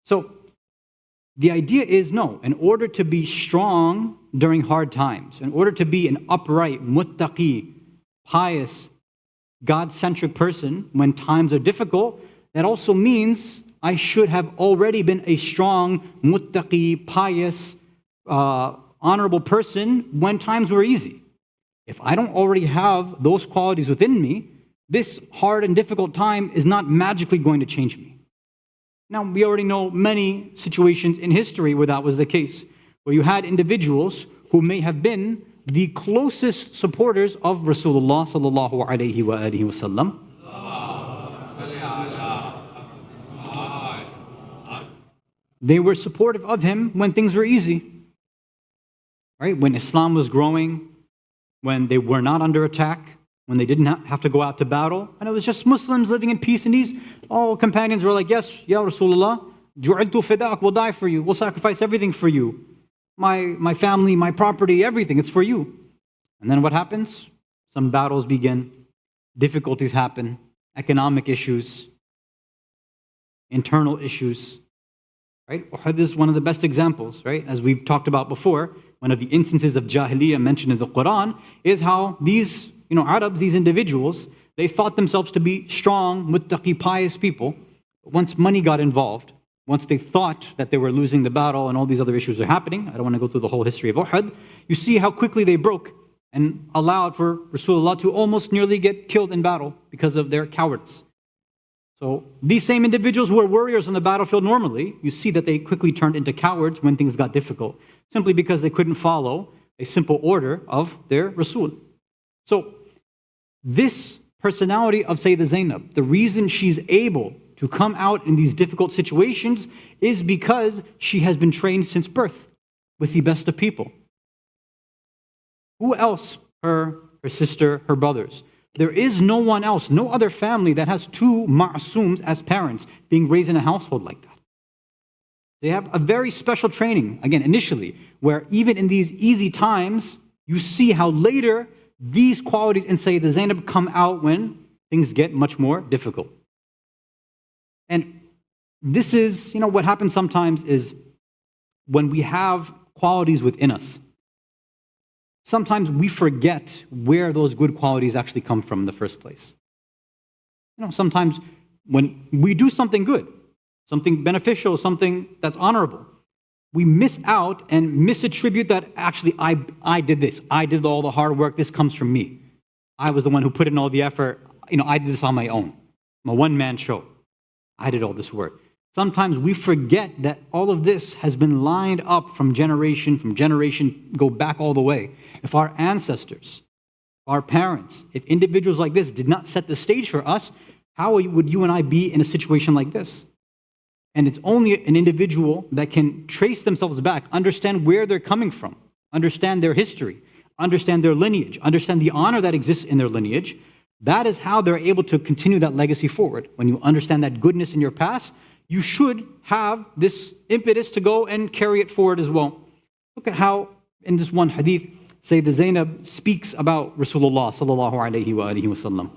So, the idea is, no, in order to be strong during hard times, in order to be an upright, muttaqi, pious, God-centric person when times are difficult, that also means I should have already been a strong, muttaqi, pious, honorable person when times were easy. If I don't already have those qualities within me, this hard and difficult time is not magically going to change me. Now, we already know many situations in history where that was the case, where you had individuals who may have been the closest supporters of Rasulullah sallallahu alaihi wasallam. They were supportive of him when things were easy, right? When Islam was growing, when they were not under attack, when they didn't have to go out to battle, and it was just Muslims living in peace and ease. All companions were like, yes, Ya Rasulullah, ju'iltu fida'ak, we'll die for you, we'll sacrifice everything for you. My family, my property, everything, it's for you. And then what happens? Some battles begin, difficulties happen, economic issues, internal issues, right? Uhud is one of the best examples, right? As we've talked about before, one of the instances of Jahiliyyah mentioned in the Quran is how these Arabs, these individuals, they thought themselves to be strong, muttaqi, pious people. Once money got involved, once they thought that they were losing the battle and all these other issues are happening, I don't want to go through the whole history of Uhud, you see how quickly they broke and allowed for Rasulullah to almost nearly get killed in battle because of their cowardice. So these same individuals who were warriors on the battlefield normally, you see that they quickly turned into cowards when things got difficult, simply because they couldn't follow a simple order of their Rasul. So this personality of Sayyida Zainab, the reason she's able to come out in these difficult situations is because she has been trained since birth with the best of people. Who else? Her sister, her brothers. There is no one else, no other family that has two ma'asums as parents being raised in a household like that. They have a very special training, again, initially, where even in these easy times, you see how later these qualities in Sayyida Zainab come out when things get much more difficult. And this is, what happens sometimes is when we have qualities within us, sometimes we forget where those good qualities actually come from in the first place. Sometimes when we do something good, something beneficial, something that's honorable, we miss out and misattribute that actually I did this. I did all the hard work. This comes from me. I was the one who put in all the effort. I did this on my own. I'm a one-man show. I did all this work. Sometimes we forget that all of this has been lined up from generation, go back all the way. If our ancestors, our parents, if individuals like this did not set the stage for us, how would you and I be in a situation like this? And it's only an individual that can trace themselves back, understand where they're coming from, understand their history, understand their lineage, understand the honor that exists in their lineage. That is how they're able to continue that legacy forward. When you understand that goodness in your past, you should have this impetus to go and carry it forward as well. Look at how in this one hadith, Sayyid Zainab speaks about Rasulullah sallallahu alayhi wa alihi wa sallam.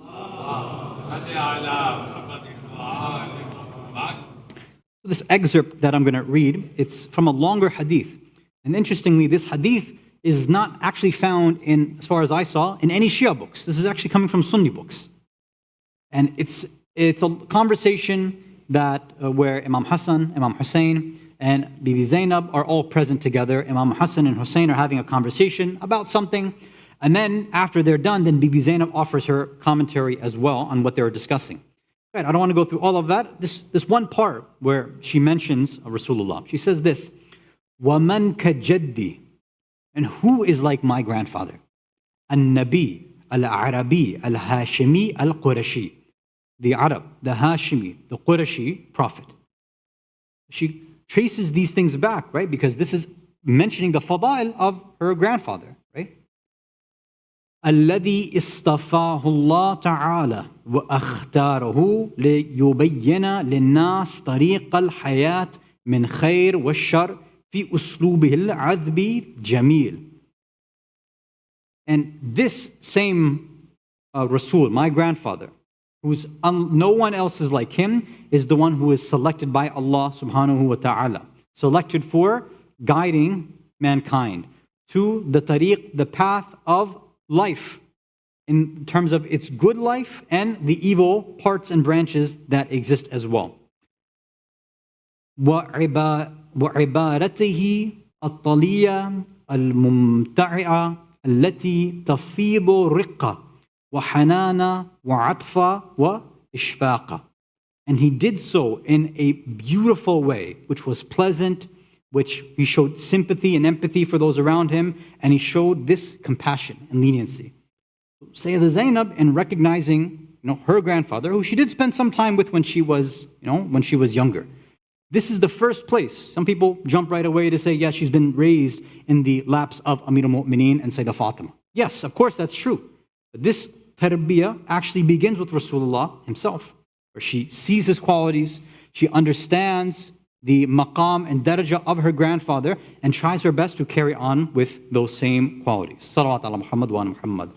This excerpt that I'm going to read, it's from a longer hadith. And interestingly, this hadith is not actually found in, as far as I saw, in any Shia books. This is actually coming from Sunni books. And it's a conversation that where Imam Hasan, Imam Hussein, and Bibi Zainab are all present together. Imam Hasan and Hussein are having a conversation about something. And then after they're done, then Bibi Zainab offers her commentary as well on what they were discussing. Right, I don't want to go through all of that. This one part where she mentions Rasulullah. She says this, وَمَنْ كَجَدِّي, and who is like my grandfather? النبي العربي الهاشمي القرشي, the Arab, the Hashimi, the Qurashi prophet. She traces these things back, right? Because this is mentioning the fadail of her grandfather, right? الذي اصطفاه الله تعالى وأختاره ليبين للناس طريق الحياة من خير والشر في أسلوبه العذب جميل. And this same Rasul, my grandfather, who's no one else is like him, is the one who is selected by Allah subhanahu wa ta'ala, selected for guiding mankind to the tariq, the path of life, in terms of its good life and the evil parts and branches that exist as well. وعبارته الطلية الممتعة التي تفيض رقة وحنانا وعطفة وإشفاقة. And he did so in a beautiful way, which was pleasant, which he showed sympathy and empathy for those around him, and he showed this compassion and leniency. Sayyida Zainab, in recognizing her grandfather, who she did spend some time with when she was younger. This is the first place. Some people jump right away to say, yes, she's been raised in the laps of Amir al-Mu'mineen and Sayyidah Fatima. Yes, of course, that's true. But this tarbiyah actually begins with Rasulullah himself, where she sees his qualities, she understands the maqam and daraja of her grandfather, and tries her best to carry on with those same qualities. Salawat ala Muhammad wa ala Muhammad.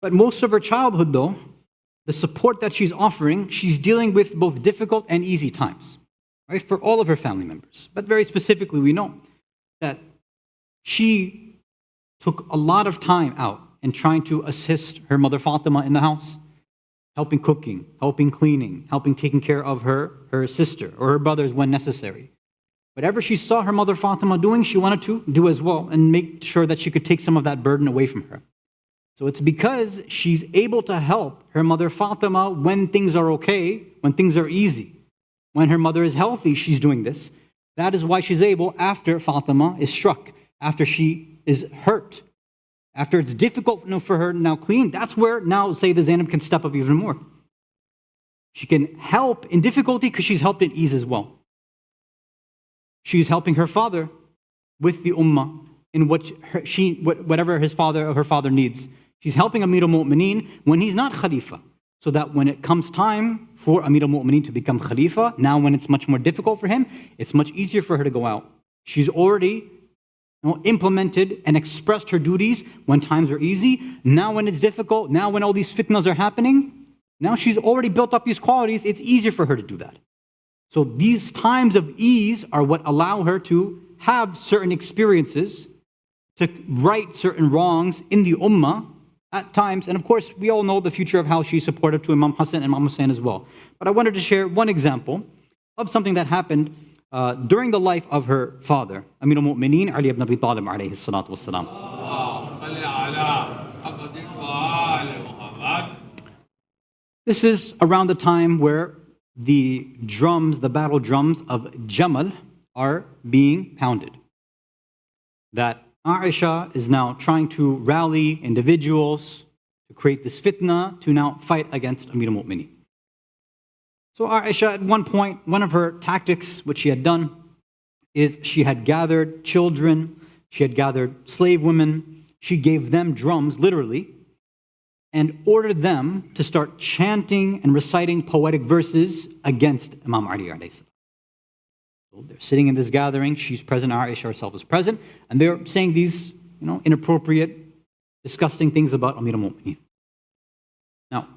But most of her childhood, though, the support that she's offering, she's dealing with both difficult and easy times, right, for all of her family members. But very specifically, we know that she took a lot of time out in trying to assist her mother Fatima in the house, helping cooking, helping cleaning, helping taking care of her sister or her brothers when necessary. Whatever she saw her mother Fatima doing, she wanted to do as well and make sure that she could take some of that burden away from her. So it's because she's able to help her mother Fatima when things are okay, when things are easy. When her mother is healthy, she's doing this. That is why she's able, after Fatima is struck, after she is hurt, after it's difficult for her now clean, that's where now Sayyida Zainab can step up even more. She can help in difficulty because she's helped in ease as well. She's helping her father with the ummah in whatever her father needs. She's helping Amir al-Mu'mineen when he's not Khalifa, so that when it comes time for Amir al-Mu'mineen to become Khalifa, now when it's much more difficult for him, it's much easier for her to go out. She's already implemented and expressed her duties when times are easy. Now when it's difficult, now when all these fitnas are happening, now she's already built up these qualities, it's easier for her to do that. So these times of ease are what allow her to have certain experiences, to right certain wrongs in the ummah, at times, and of course, we all know the future of how she's supportive to Imam Hasan and Imam Hussein as well. But I wanted to share one example of something that happened during the life of her father, Amir al-Mu'mineen Ali ibn Abi Talib alayhi salatu wassalam. This is around the time where the drums, the battle drums of Jamal are being pounded. That Aisha is now trying to rally individuals to create this fitna to now fight against Amir al-Mu'mineen. So Aisha, at one point, one of her tactics, which she had done, is she had gathered children, she had gathered slave women, she gave them drums, literally, and ordered them to start chanting and reciting poetic verses against Imam Ali alayhi salam. So they're sitting in this gathering, she's present, Aisha herself is present, and they're saying these, inappropriate, disgusting things about Amir al-Mu'mineen. Now,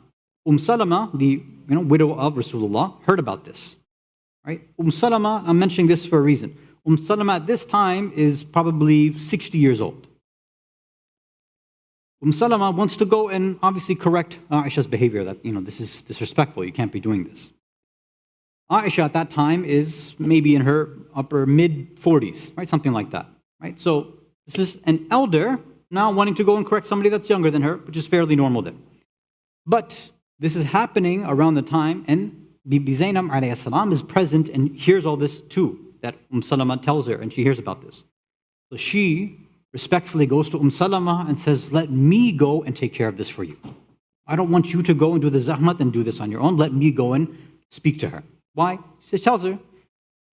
Salama, the widow of Rasulullah, heard about this. Right? Salama, I'm mentioning this for a reason. Salama at this time is probably 60 years old. Salama wants to go and obviously correct Aisha's behavior, that this is disrespectful, you can't be doing this. Aisha at that time is maybe in her upper mid-40s, right? Something like that. Right? So this is an elder now wanting to go and correct somebody that's younger than her, which is fairly normal then. But this is happening around the time, and Bibi Zainab alayhi salam is present and hears all this too, that Salama tells her, and she hears about this. So she respectfully goes to Salama and says, let me go and take care of this for you. I don't want you to go and do the zahmat and do this on your own. Let me go and speak to her. Why? She tells her,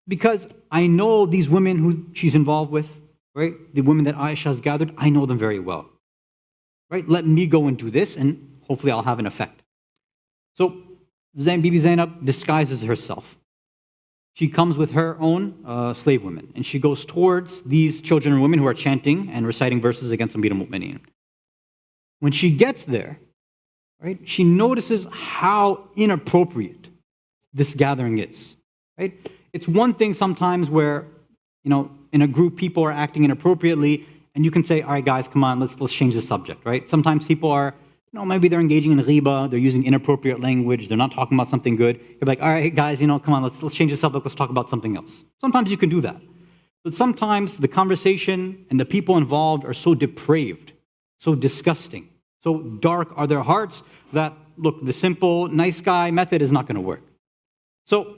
because I know these women who she's involved with, right? The women that Aisha has gathered, I know them very well. Right? Let me go and do this, and hopefully I'll have an effect. So Bibi Zainab disguises herself. She comes with her own slave women, and she goes towards these children and women who are chanting and reciting verses against Amir al-Mu'mineen. When she gets there, right, she notices how inappropriate this gathering is. Right? It's one thing sometimes where, in a group people are acting inappropriately, and you can say, all right, guys, come on, let's change the subject. Right? Sometimes people are, maybe they're engaging in ghiba, they're using inappropriate language, they're not talking about something good. You're like, all right, guys, come on, let's change the subject, let's talk about something else. Sometimes you can do that. But sometimes the conversation and the people involved are so depraved, so disgusting, so dark are their hearts that, look, the simple, nice guy method is not going to work. So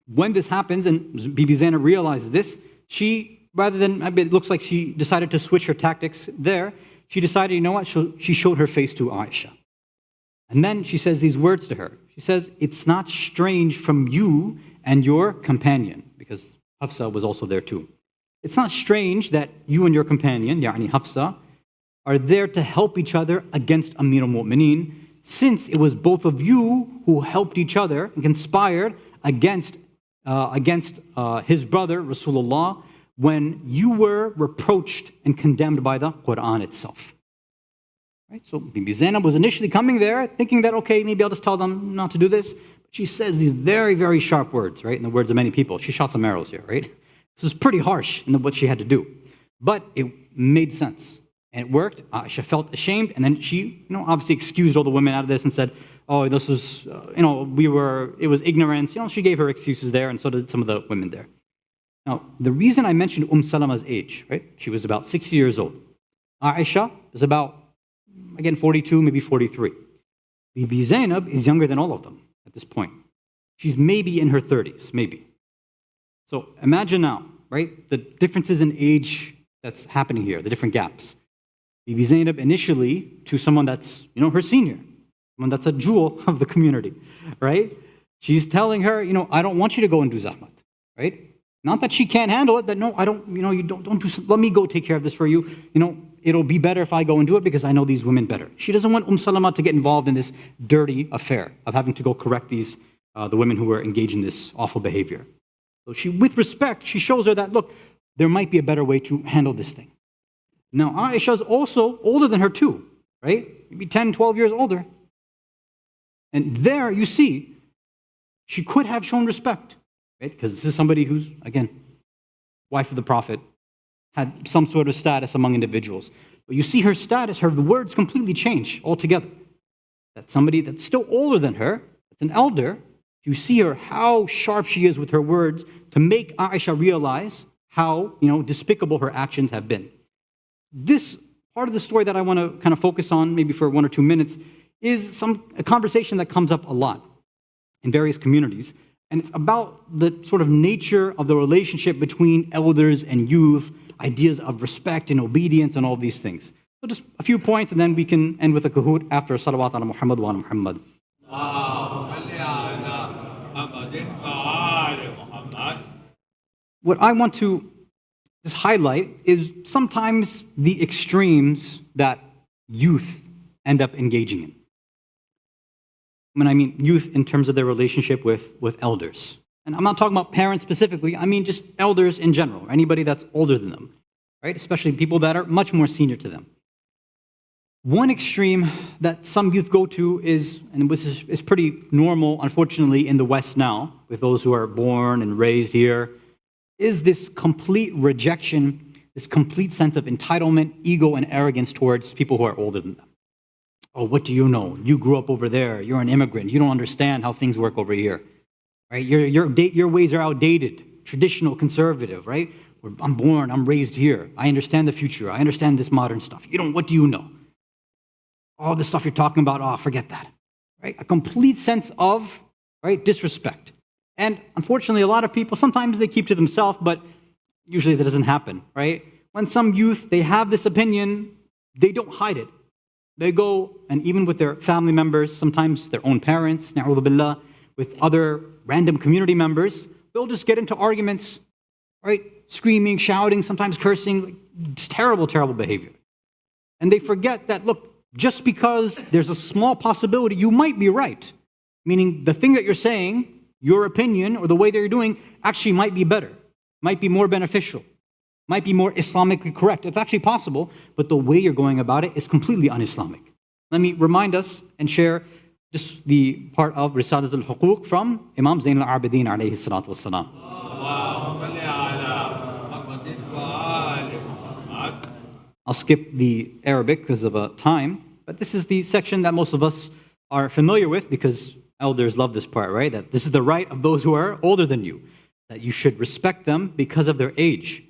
when this happens, and Bibi Zainab realizes this, it looks like she decided to switch her tactics there. She decided, she showed her face to Aisha. And then she says these words to her. She says, it's not strange from you and your companion, because Hafsa was also there too. It's not strange that you and your companion, yani Hafsa, are there to help each other against Amir al-Mu'mineen, since it was both of you who helped each other and conspired against his brother, Rasulullah, when you were reproached and condemned by the Quran itself. Right? So Bibi Zainab was initially coming there thinking that, okay, maybe I'll just tell them not to do this. But she says these very, very sharp words, right? In the words of many people. She shot some arrows here, right? This is pretty harsh in what she had to do. But it made sense. And it worked. Aisha felt ashamed. And then she, obviously excused all the women out of this and said, oh, this was, it was ignorance. She gave her excuses there, and so did some of the women there. Now, the reason I mentioned Salama's age, right? She was about 60 years old. Aisha is about, again, 42, maybe 43. Bibi Zainab is younger than all of them at this point. She's maybe in her 30s, maybe. So imagine now, right? The differences in age that's happening here, the different gaps. Bibi Zainab initially to someone that's, her senior, someone that's a jewel of the community, right? She's telling her, I don't want you to go and do zahmat, right? Not that she can't handle it, that no, I don't, you don't do, let me go take care of this for you. It'll be better if I go and do it because I know these women better. She doesn't want Salama to get involved in this dirty affair of having to go correct the women who were engaged in this awful behavior. So she, with respect, she shows her that, look, there might be a better way to handle this thing. Now, Aisha's also older than her too, right? Maybe 10, 12 years older. And there you see, she could have shown respect. Right? Because this is somebody who's, again, wife of the Prophet, had some sort of status among individuals. But you see her status, her words completely change altogether. That somebody that's still older than her, that's an elder, you see her, how sharp she is with her words to make Aisha realize how, despicable her actions have been. This part of the story that I want to kind of focus on, maybe for 1 or 2 minutes, is a conversation that comes up a lot in various communities. And it's about the sort of nature of the relationship between elders and youth, ideas of respect and obedience and all of these things. So just a few points, and then we can end with a kahoot after salawat ala Muhammad wa ala Muhammad. What I want to just highlight is sometimes the extremes that youth end up engaging in. When I mean youth in terms of their relationship with elders. And I'm not talking about parents specifically, I mean just elders in general, anybody that's older than them, right? Especially people that are much more senior to them. One extreme that some youth go to is, and this is pretty normal, unfortunately, in the West now, with those who are born and raised here, is this complete rejection, this complete sense of entitlement, ego, and arrogance towards people who are older than them. Oh, what do you know? You grew up over there. You're an immigrant. You don't understand how things work over here, right? Your ways are outdated, traditional, conservative, right? I'm born, I'm raised here. I understand the future. I understand this modern stuff. What do you know? All the stuff you're talking about, forget that, right? A complete sense of, right, disrespect. And unfortunately, a lot of people, sometimes they keep to themselves, but usually that doesn't happen, right? When some youth, they have this opinion, they don't hide it. They go, and even with their family members, sometimes their own parents, na'udhu billah, with other random community members, they'll just get into arguments, right? Screaming, shouting, sometimes cursing, just terrible, terrible behavior. And they forget that, look, just because there's a small possibility you might be right, meaning the thing that you're saying, your opinion or the way that you're doing actually might be better, might be more beneficial, might be more Islamically correct. It's actually possible, but the way you're going about it is completely un-Islamic. Let me remind us and share just the part of Risalatul Huquq from Imam Zain al-Abidin alayhi salatu wassalam. I'll skip the Arabic because of time, but this is the section that most of us are familiar with because elders love this part, right? That this is the right of those who are older than you, that you should respect them because of their age,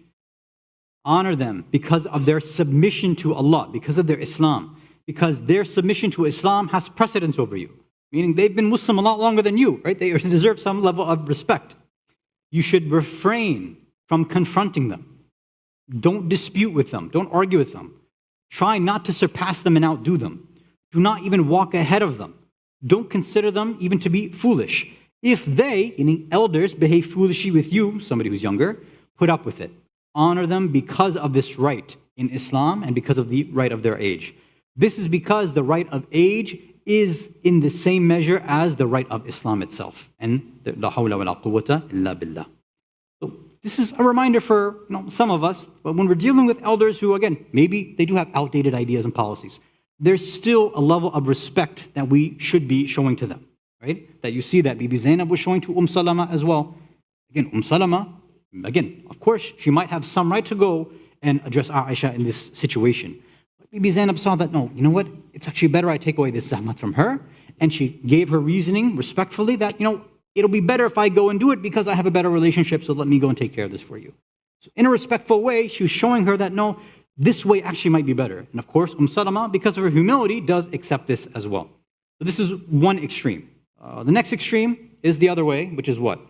honor them because of their submission to Allah, because of their Islam, because their submission to Islam has precedence over you, meaning they've been Muslim a lot longer than you, right? They deserve some level of respect. You should refrain from confronting them. Don't dispute with them. Don't argue with them. Try not to surpass them and outdo them. Do not even walk ahead of them. Don't consider them even to be foolish. If they, meaning elders, behave foolishly with you, somebody who's younger, put up with it. Honor them because of this right in Islam and because of the right of their age. This is because the right of age is in the same measure as the right of Islam itself. And la hawla wa la quwwata illa billah. So this is a reminder for some of us, but when we're dealing with elders who, again, maybe they do have outdated ideas and policies, there's still a level of respect that we should be showing to them, right? That you see that Bibi Zainab was showing to Salama as well. Again, Salama, again, of course, she might have some right to go and address Aisha in this situation. But Bibi Zainab saw that, no, you know what? It's actually better I take away this zahmat from her. And she gave her reasoning respectfully that, it'll be better if I go and do it because I have a better relationship, so let me go and take care of this for you. So in a respectful way, she was showing her that, no, this way actually might be better. And of course, Salama, because of her humility, does accept this as well. So this is one extreme. The next extreme is the other way, which is what?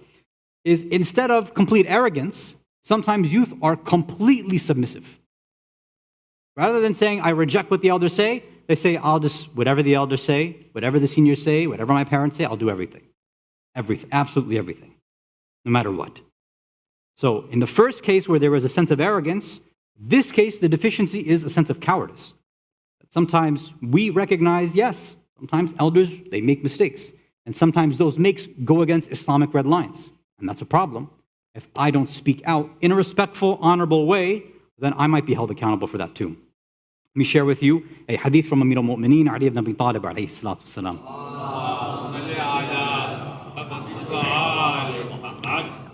Is instead of complete arrogance, sometimes youth are completely submissive. Rather than saying, I reject what the elders say, they say, I'll just, whatever the elders say, whatever the seniors say, whatever my parents say, I'll do everything. Everything, absolutely everything, no matter what. So in the first case where there was a sense of arrogance, this case, the deficiency is a sense of cowardice. Sometimes we recognize, yes, sometimes elders, they make mistakes. And sometimes those makes go against Islamic red lines. And that's a problem. If I don't speak out in a respectful, honorable way, then I might be held accountable for that too. Let me share with you a hadith from Amir al-Mu'mineen, Ali ibn Abi Talib alayhi salatu wasalam.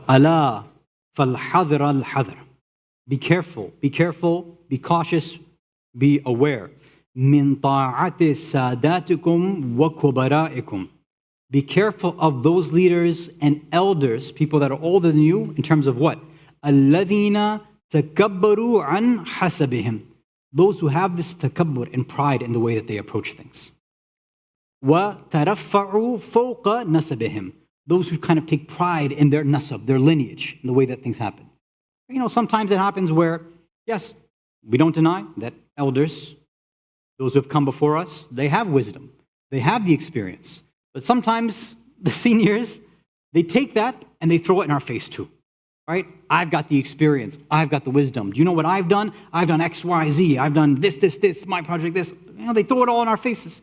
Allah fal-hadhr al-hadhr. Be careful, be cautious, be aware. مِن طَاعَةِ سَادَاتِكُمْ وَكُبَرَائِكُمْ. Be careful of those leaders and elders, people that are older than you, in terms of what? الَّذِينَ تَكَبَّرُوا عَنْ حَسَبِهِمْ. Those who have this takabbur and pride in the way that they approach things. وَتَرَفَّعُوا فَوْقَ نَسَبِهِمْ. Those who kind of take pride in their nasab, their lineage, in the way that things happen. Sometimes it happens where, yes, we don't deny that elders, those who have come before us, they have wisdom. They have the experience. But sometimes the seniors, they take that and they throw it in our face too. Right? I've got the experience. I've got the wisdom. Do you know what I've done? I've done X, Y, Z. I've done this, my project, this. They throw it all in our faces.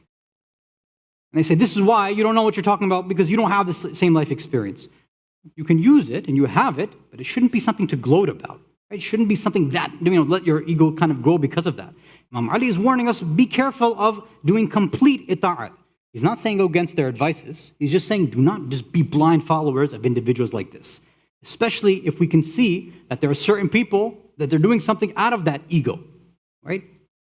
And they say, this is why you don't know what you're talking about, because you don't have the same life experience. You can use it and you have it, but it shouldn't be something to gloat about. Right? It shouldn't be something that, let your ego kind of grow because of that. Imam Ali is warning us, be careful of doing complete ita'at. He's not saying go against their advices. He's just saying do not just be blind followers of individuals like this. Especially if we can see that there are certain people that they're doing something out of that ego, right?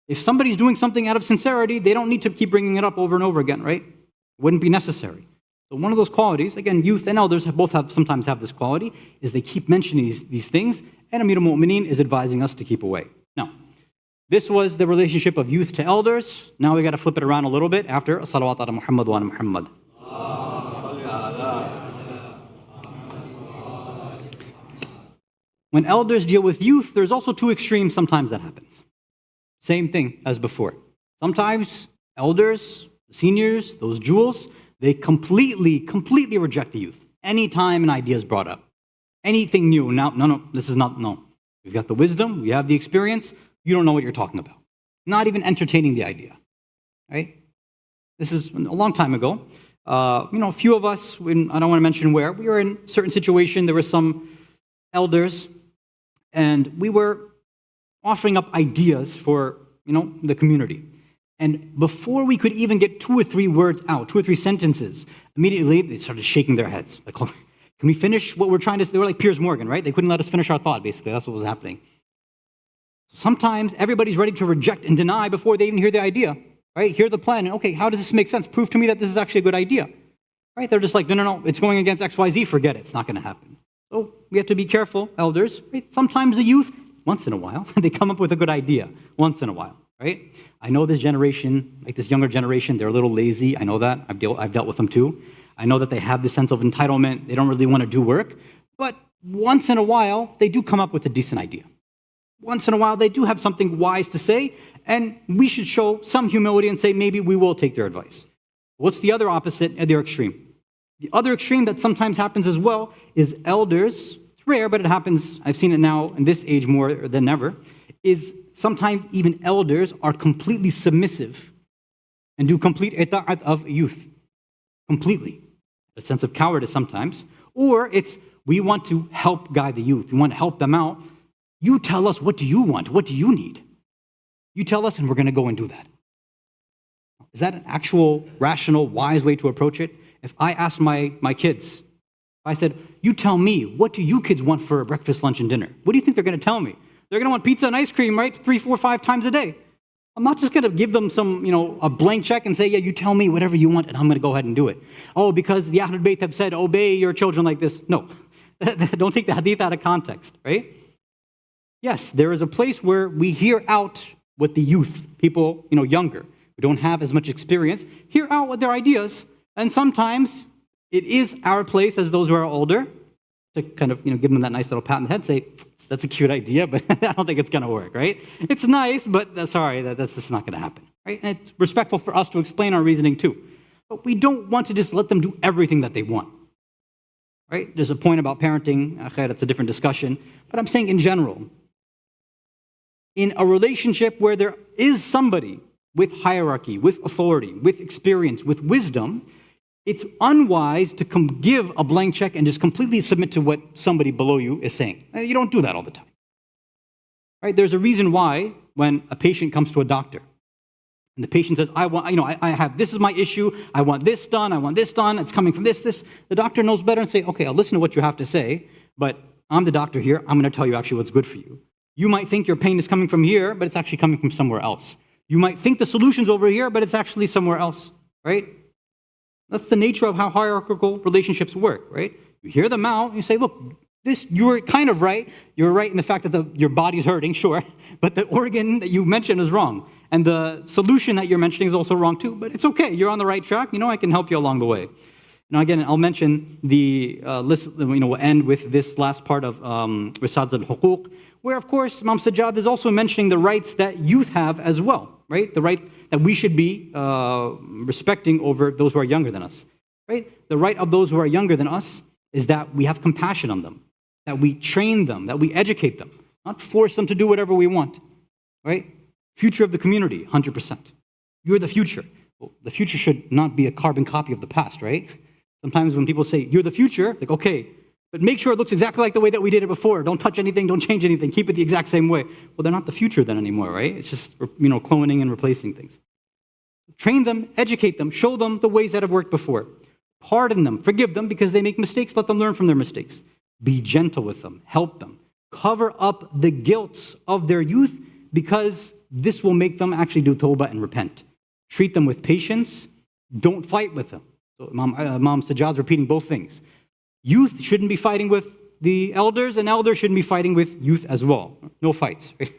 If somebody's doing something out of sincerity, they don't need to keep bringing it up over and over again, right? It wouldn't be necessary. So one of those qualities, again, youth and elders sometimes have this quality, is they keep mentioning these things, and Amir al-Mu'mineen is advising us to keep away. Now, this was the relationship of youth to elders. Now we got to flip it around a little bit after salawat ala Muhammad wa ala Muhammad. When elders deal with youth, there's also two extremes sometimes that happens. Same thing as before. Sometimes elders, seniors, those jewels, they completely reject the youth. Anytime an idea is brought up, anything new, no, this is not, no. We've got the wisdom, we have the experience, you don't know what you're talking about. Not even entertaining the idea, right? This is a long time ago. A few of us, I don't want to mention where, we were in a certain situation, there were some elders, and we were offering up ideas for, the community. And before we could even get 2 or 3 words out, 2 or 3 sentences, immediately they started shaking their heads. Like, oh, can we finish what we're trying to say? They were like Piers Morgan, right? They couldn't let us finish our thought, basically. That's what was happening. Sometimes everybody's ready to reject and deny before they even hear the idea, right? Hear the plan, and okay, how does this make sense? Prove to me that this is actually a good idea, right? They're just like, no, it's going against X, Y, Z, forget it. It's not going to happen. So we have to be careful, elders, right? Sometimes the youth, once in a while, they come up with a good idea, once in a while, right? I know this generation, like this younger generation, they're a little lazy. I know that. I've dealt with them too. I know that they have this sense of entitlement. They don't really want to do work. But once in a while, they do come up with a decent idea. Once in a while, they do have something wise to say, and we should show some humility and say, maybe we will take their advice. What's the other opposite at their extreme? The other extreme that sometimes happens as well is elders, it's rare, but it happens, I've seen it now in this age more than ever, is sometimes even elders are completely submissive and do complete ita'at of youth. Completely. A sense of cowardice sometimes. Or it's, we want to help guide the youth. We want to help them out. You tell us, what do you want? What do you need? You tell us and we're going to go and do that. Is that an actual, rational, wise way to approach it? If I asked my kids, if I said, you tell me, what do you kids want for breakfast, lunch, and dinner? What do you think they're going to tell me? They're going to want pizza and ice cream, right? 3, 4, 5 times a day. I'm not just going to give them some, a blank check and say, yeah, you tell me whatever you want and I'm going to go ahead and do it. Oh, because the Ahlul Bayt have said, obey your children like this. No, don't take the Hadith out of context, right? Yes, there is a place where we hear out what the youth, people, younger, who don't have as much experience, hear out what their ideas. And sometimes it is our place as those who are older to kind of, give them that nice little pat on the head, say, that's a cute idea, but I don't think it's going to work, right? It's nice, but sorry, that's just not going to happen, right? And it's respectful for us to explain our reasoning too. But we don't want to just let them do everything that they want, right? There's a point about parenting, that's a different discussion, but I'm saying in general, in a relationship where there is somebody with hierarchy, with authority, with experience, with wisdom, it's unwise to give a blank check and just completely submit to what somebody below you is saying. You don't do that all the time. Right? There's a reason why when a patient comes to a doctor and the patient says, I have, this is my issue, I want this done, it's coming from this. The doctor knows better and say, okay, I'll listen to what you have to say, but I'm the doctor here, I'm going to tell you actually what's good for you. You might think your pain is coming from here, but it's actually coming from somewhere else. You might think the solution's over here, but it's actually somewhere else, right? That's the nature of how hierarchical relationships work, right? You hear them out, and you say, look, this, you're kind of right. You're right in the fact that your body's hurting, sure, but the organ that you mentioned is wrong. And the solution that you're mentioning is also wrong too, but it's okay. You're on the right track. I can help you along the way. Now, again, I'll mention the list, we'll end with this last part of Risad al-Huquq, where, of course, Imam Sajjad is also mentioning the rights that youth have as well, right? The right that we should be respecting over those who are younger than us, right? The right of those who are younger than us is that we have compassion on them, that we train them, that we educate them, not force them to do whatever we want, right? Future of the community, 100%. You're the future. Well, the future should not be a carbon copy of the past, right? Sometimes when people say, you're the future, like, okay, but make sure it looks exactly like the way that we did it before. Don't touch anything, don't change anything, keep it the exact same way. Well, they're not the future then anymore, right? It's just, cloning and replacing things. Train them, educate them, show them the ways that have worked before. Pardon them, forgive them because they make mistakes, let them learn from their mistakes. Be gentle with them, help them. Cover up the guilt of their youth because this will make them actually do tawbah and repent. Treat them with patience, don't fight with them. So Imam Sajjad's repeating both things. Youth shouldn't be fighting with the elders, and elders shouldn't be fighting with youth as well. No fights. Right?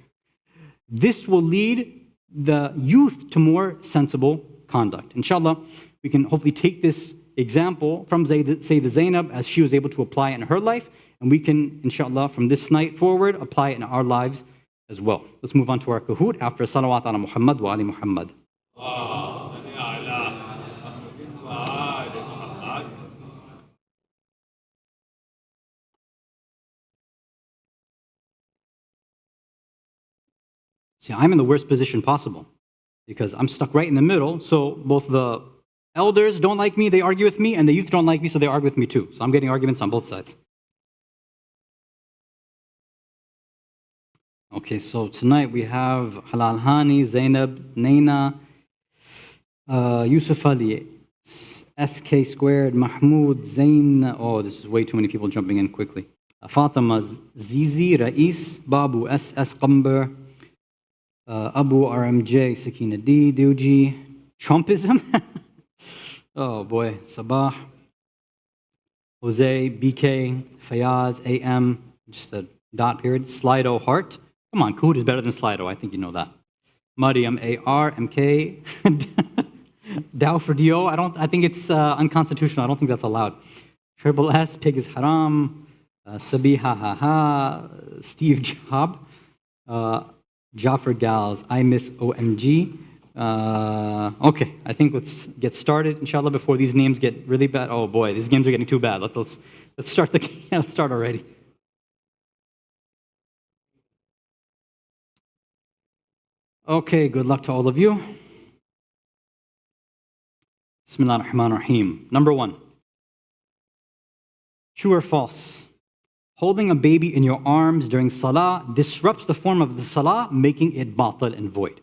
This will lead the youth to more sensible conduct. Inshallah, we can hopefully take this example from Sayyid Zainab as she was able to apply it in her life, and we can, inshallah, from this night forward, apply it in our lives as well. Let's move on to our Kahoot after salawat ala Muhammad wa ali Muhammad. See, I'm in the worst position possible because I'm stuck right in the middle. So both the elders don't like me, they argue with me, and the youth don't like me, so they argue with me too. So I'm getting arguments on both sides. Okay, so tonight we have Halal Hani, Zainab, Naina, Yusuf Ali, SK squared, Mahmoud, Zain. Oh, this is way too many people jumping in quickly. Fatima, Zizi, Rais, Babu, SS Qamber, Abu RMJ, Sakina D, Duji, Trumpism. Oh boy, Sabah, Jose, BK, Fayaz, AM, just a dot period, Slido, Heart. Come on, Kahoot is better than Slido, I think you know that. Mariam, AR, MK, Dow for DO, I think it's unconstitutional, I don't think that's allowed. Triple S, Pig is Haram, Sabi, ha ha ha, Steve Job, Jafar Gals, I miss OMG. Okay, I think let's get started, inshallah, before these names get really bad. Oh boy, these games are getting too bad. Let's start the game. Let's start already. Okay, good luck to all of you. Bismillah ar-Rahman ar-Rahim. Number 1. True or false? Holding a baby in your arms during salah disrupts the form of the salah, making it batil and void.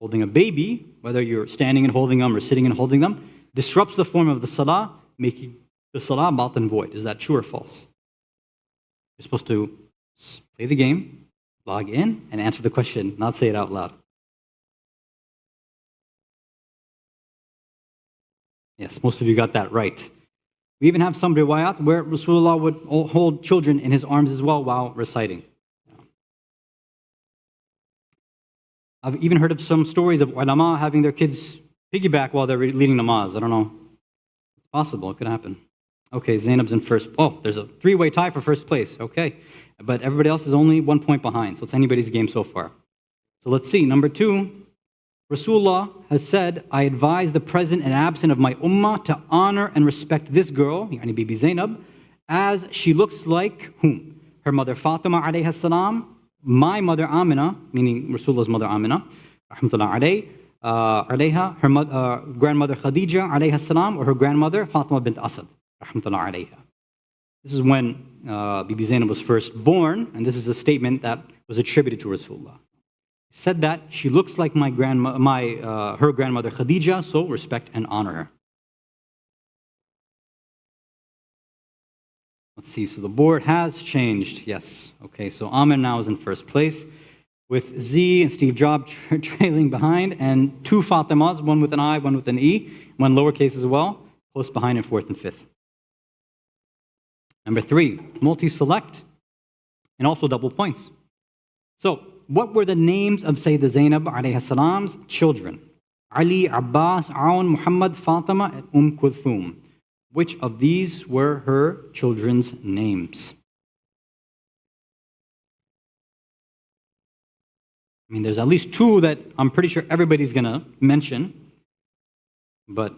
Holding a baby, whether you're standing and holding them or sitting and holding them, disrupts the form of the salah, making the salah batil and void. Is that true or false? You're supposed to play the game, log in, and answer the question, not say it out loud. Yes, most of you got that right. We even have some riwayat where Rasulullah would hold children in his arms as well while reciting. I've even heard of some stories of ulama having their kids piggyback while they're leading namaz. I don't know. It's possible. It could happen. Okay, Zainab's in first. Oh, there's a 3-way tie for first place. Okay. But everybody else is only 1 point behind. So it's anybody's game so far. So let's see. Number 2. Rasulullah has said, I advise the present and absent of my ummah to honor and respect this girl, yani Bibi Zainab, as she looks like whom? Her mother Fatima alayha salam, my mother Amina, meaning Rasulullah's mother Amina, rahmatullah alayha, her grandmother Khadija alayha salam, or her grandmother Fatima bint Asad, rahmatullah alayha. This is when Bibi Zainab was first born, and this is a statement that was attributed to Rasulullah. Said that she looks like her grandmother Khadija, so respect and honor her. Let's see, so the board has changed. Yes. Okay, so Amir now is in first place with Z and Steve Jobs trailing behind, and two Fatimas, one with an I, one with an E, one lowercase as well, close behind in fourth and fifth. Number 3, multi-select and also double points. So, what were the names of Sayyidah Zainab alayhi salam's children? Ali, Abbas, Aun, Muhammad, Fatima, and Kulthum. Which of these were her children's names? I mean, there's at least 2 that I'm pretty sure everybody's going to mention, but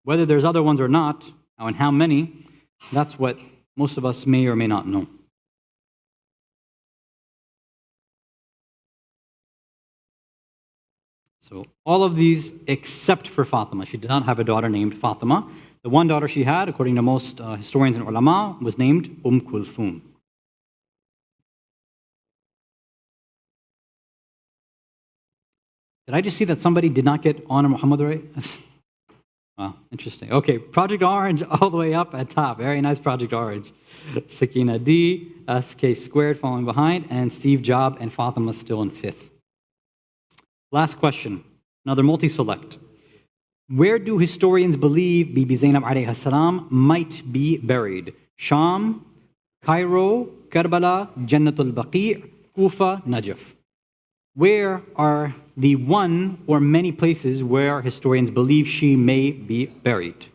whether there's other ones or not, and how many, that's what most of us may or may not know. So all of these except for Fatima. She did not have a daughter named Fatima. The one daughter she had, according to most historians and ulama, was named Kulthum. Did I just see that somebody did not get Honor Muhammad right? Wow, interesting. Okay, Project Orange all the way up at top. Very nice Project Orange. Sakina D, SK squared following behind, and Steve Jobs and Fatima still in fifth. Last question, another multi-select. Where do historians believe Bibi Zainab alayhi salam might be buried? Sham, Cairo, Karbala, Jannatul Baqi', Kufa, Najaf. Where are the one or many places where historians believe she may be buried?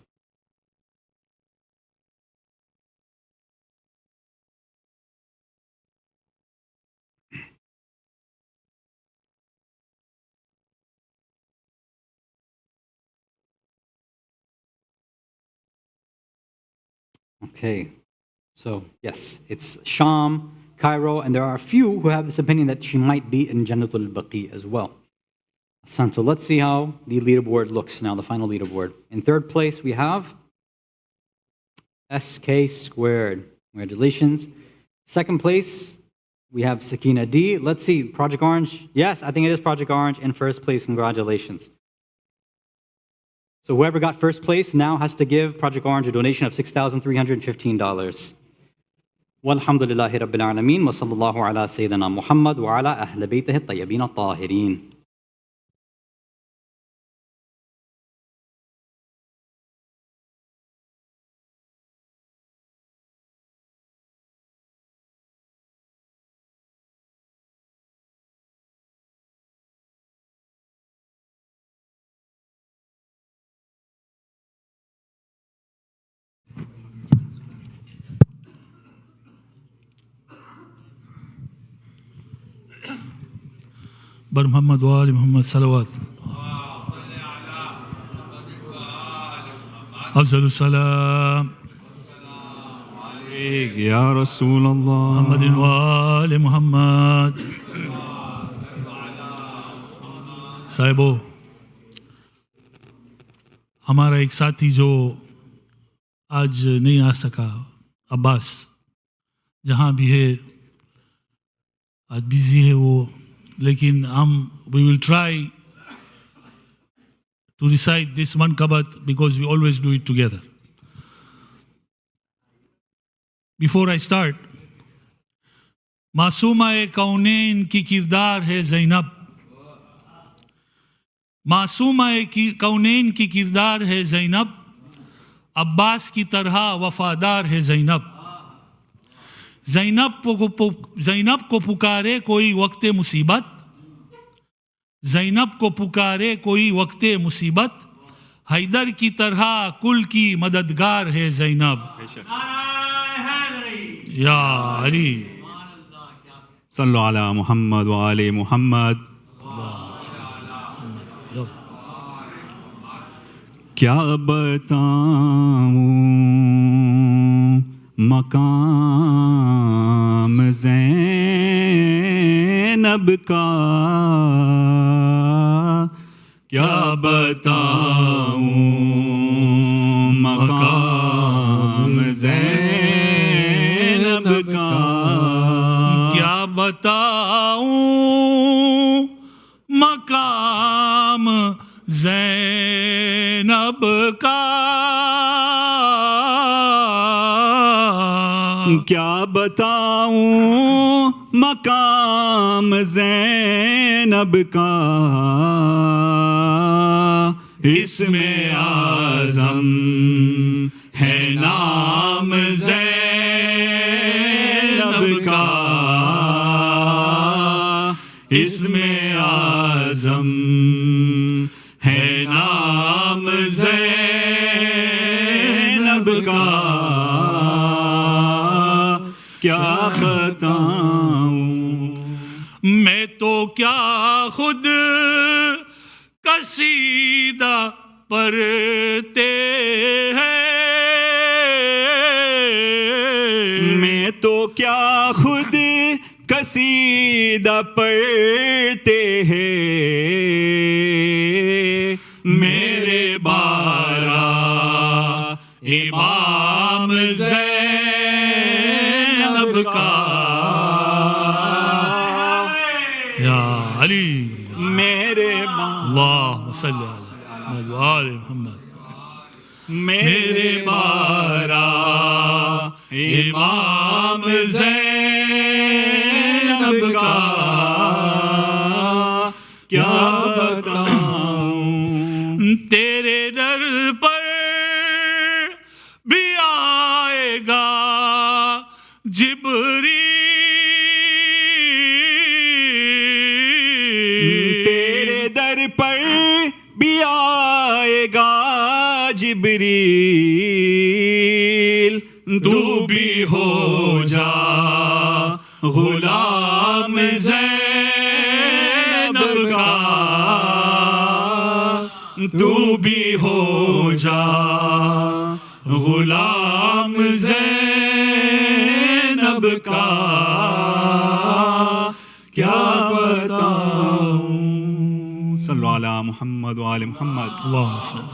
Okay, so yes, it's Sham, Cairo, and there are a few who have this opinion that she might be in Jannatul Baqi as well. Hasan, so let's see how the leaderboard looks now, the final leaderboard. In third place, we have SK squared. Congratulations. Second place, we have Sakina D. Let's see, Project Orange. Yes, I think it is Project Orange. In first place, congratulations. So whoever got first place now has to give Project Orange a donation of $6,315. Walhamdulillahi Rabbil Alameen, wa sallallahu ala Sayyidina Muhammad wa ala ahl baytihi at-tayyibin at-tahirin. बर मोहम्मद वाल मोहम्मद सलवात अफजल सलाम या रसूल अल्लाह मोहम्मद वाल मोहम्मद साहिबो हमारा एक साथी जो आज नहीं आ सका अब्बास जहाँ भी है आज बिजी है वो लेकिन we will try to recite this one kabat because we always do it together. Before I start, Masuma कौनैन की किरदार है ज़ैनब, मासूमा कौनैन की किरदार है ज़ैनब, अब्बास की तरह वफादार है ज़ैनब. ज़ैनब को पुकारे कोई वक्त मुसीबत, ज़ैनब को पुकारे कोई वक्त मुसीबत, हैदर की तरह कुल की मददगार है ज़ैनब. या अली सल्लु अला मुहम्मद व आले मुहम्मद. क्या बताऊं मकाम ज़ैनब का, क्या बताऊं मकाम ज़ैनब का, क्या बताऊं मकाम ज़ैनब का. کیا بتاؤں مقام زینب کا، اس میں اعظم ہے نام زینب کا، اس میں اعظم ہے نام زینب کا، کیا بتاؤں میں تو کیا خود قصیدہ پڑھتے ہیں، میں تو کیا خود قصیدہ پڑھتے ہیں، میرے بارہ امام زینب کا، یا علی میرے اللہم صلی علی محمد وآل محمد، میرے بارہ امام زینب کا، کیا بتاؤں تیرے در پر بھی آئے گا جبریل، تیرے در پر بھی آئے گا جبریل، تو بھی ہو جا غلام زینب کا، تو بھی ہو جا غلام زینب کا، کیا بتاؤں صلو علی محمد وآل محمد۔ اللہم صلی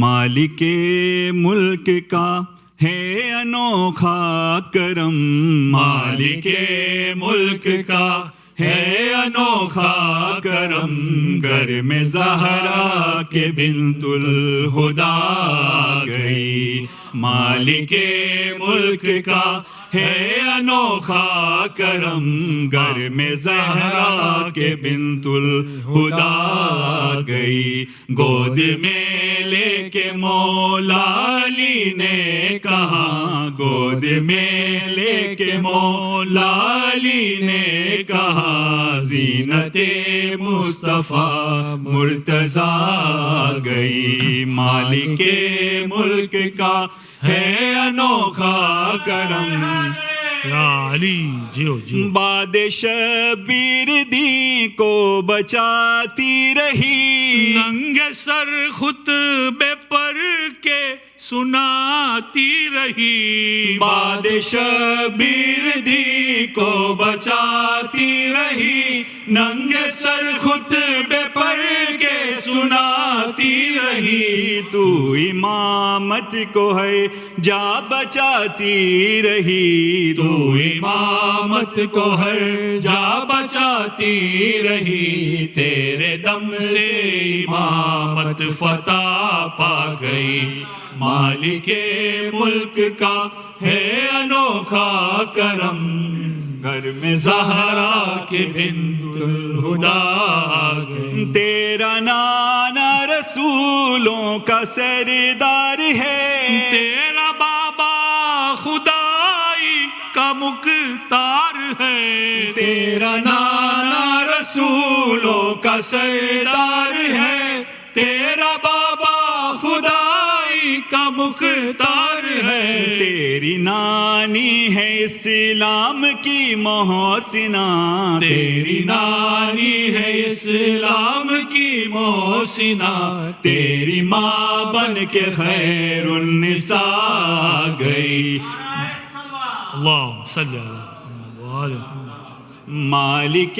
مالک ملک کا ہے انوکھا کرم، مالک ملک کا ہے انوکھا کرم، گھر میں زہرا کے بنت الہدا گئی، مالک ملک کا ہے انوکھا کرم، گھر میں زہرا کے بنت الہدا گئی، گود میں لے کے مولا علی نے کہا، گود میں لے کے مولا علی نے کہا، زینت مصطفیٰ مرتضیٰ گئی، مالک ملک کا ہے انوکھا کرم، یا علی جیو جیو، باد شبیر دی کو بچاتی رہی، ننگ سر خطبے پڑھ کے سناتی رہی، باد شبیر دی کو بچاتی رہی، ننگ سر خطبے پڑھ کے سناتی رہی، تو امامت کو ہے جا بچاتی رہی، تو امامت کو ہر جا بچاتی رہی، تیرے دم سے امامت فتح پا گئی، مالک ملک کا ہے انوکھا کرم، گھر میں زہرا کے بنت الہدا گئی، تیرا نانا رسولوں کا سردار ہے، تیرا بابا خدائی کا مختار ہے، تیرا نانا رسولوں کا سردار ہے، تیرا بابا خدائی کا مختار ہے، تیری نانی ہے اسلام کی محسنہ، تیری نانی ہے اسلام کی محسنہ، تیری ماں بن کے خیر النساء گئی، اللہم صلی علی محمد وآل محمد، مالک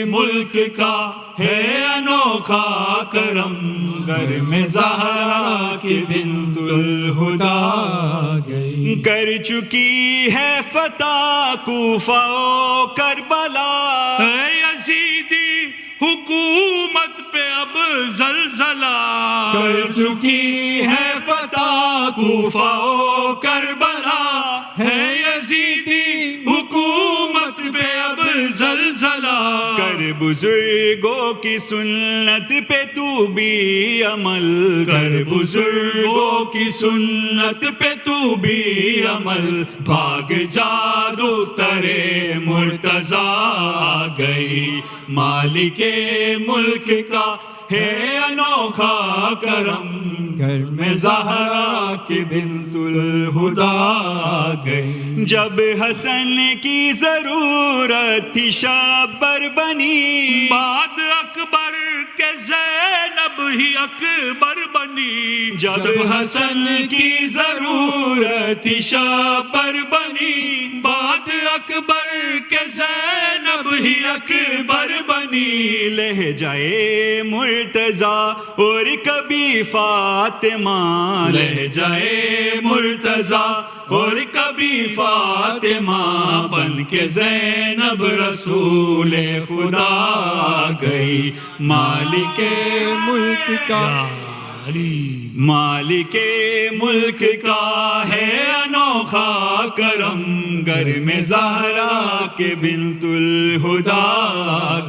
ملک کا ہے انوکھا کرم، گھر میں زہرا کی بنت الہدا گئی، کر چکی ہے فتح کوفہ و کربلا، اے یزیدی حکومت پہ اب जलजला कर चुकी है फतह कूफा ओ करबला है यजीदी हुकूमत पे अब जलजला कर बुजुर्गों की सुन्नत पे तू भी अमल कर बुजुर्गों की सुन्नत पे तू भी अमल भाग जादू तरे मुर्तजा आ गई मालिके मुल्क का है अनोखा करम घर में ज़हरा की बिंतुल हुदा आ गई जब हसन की जरूरत थी शब्बर बनी बाद अकबर के ज़ैनब ही अकबर बनी जब हसन की जरूरत थी शब्बर बनी बाद अकबर के ज़ैनब ही अकबर बनी लह जाए मुर्तजा और कभी फातिमा लह जाए मुर्तजा और कभी फातिमा बन के ज़ैनब रसूल खुदा गई मालिके मुल्क का मालिके मुल्क का है अनोखा करम घर में ज़हरा के बिंतुल हुदा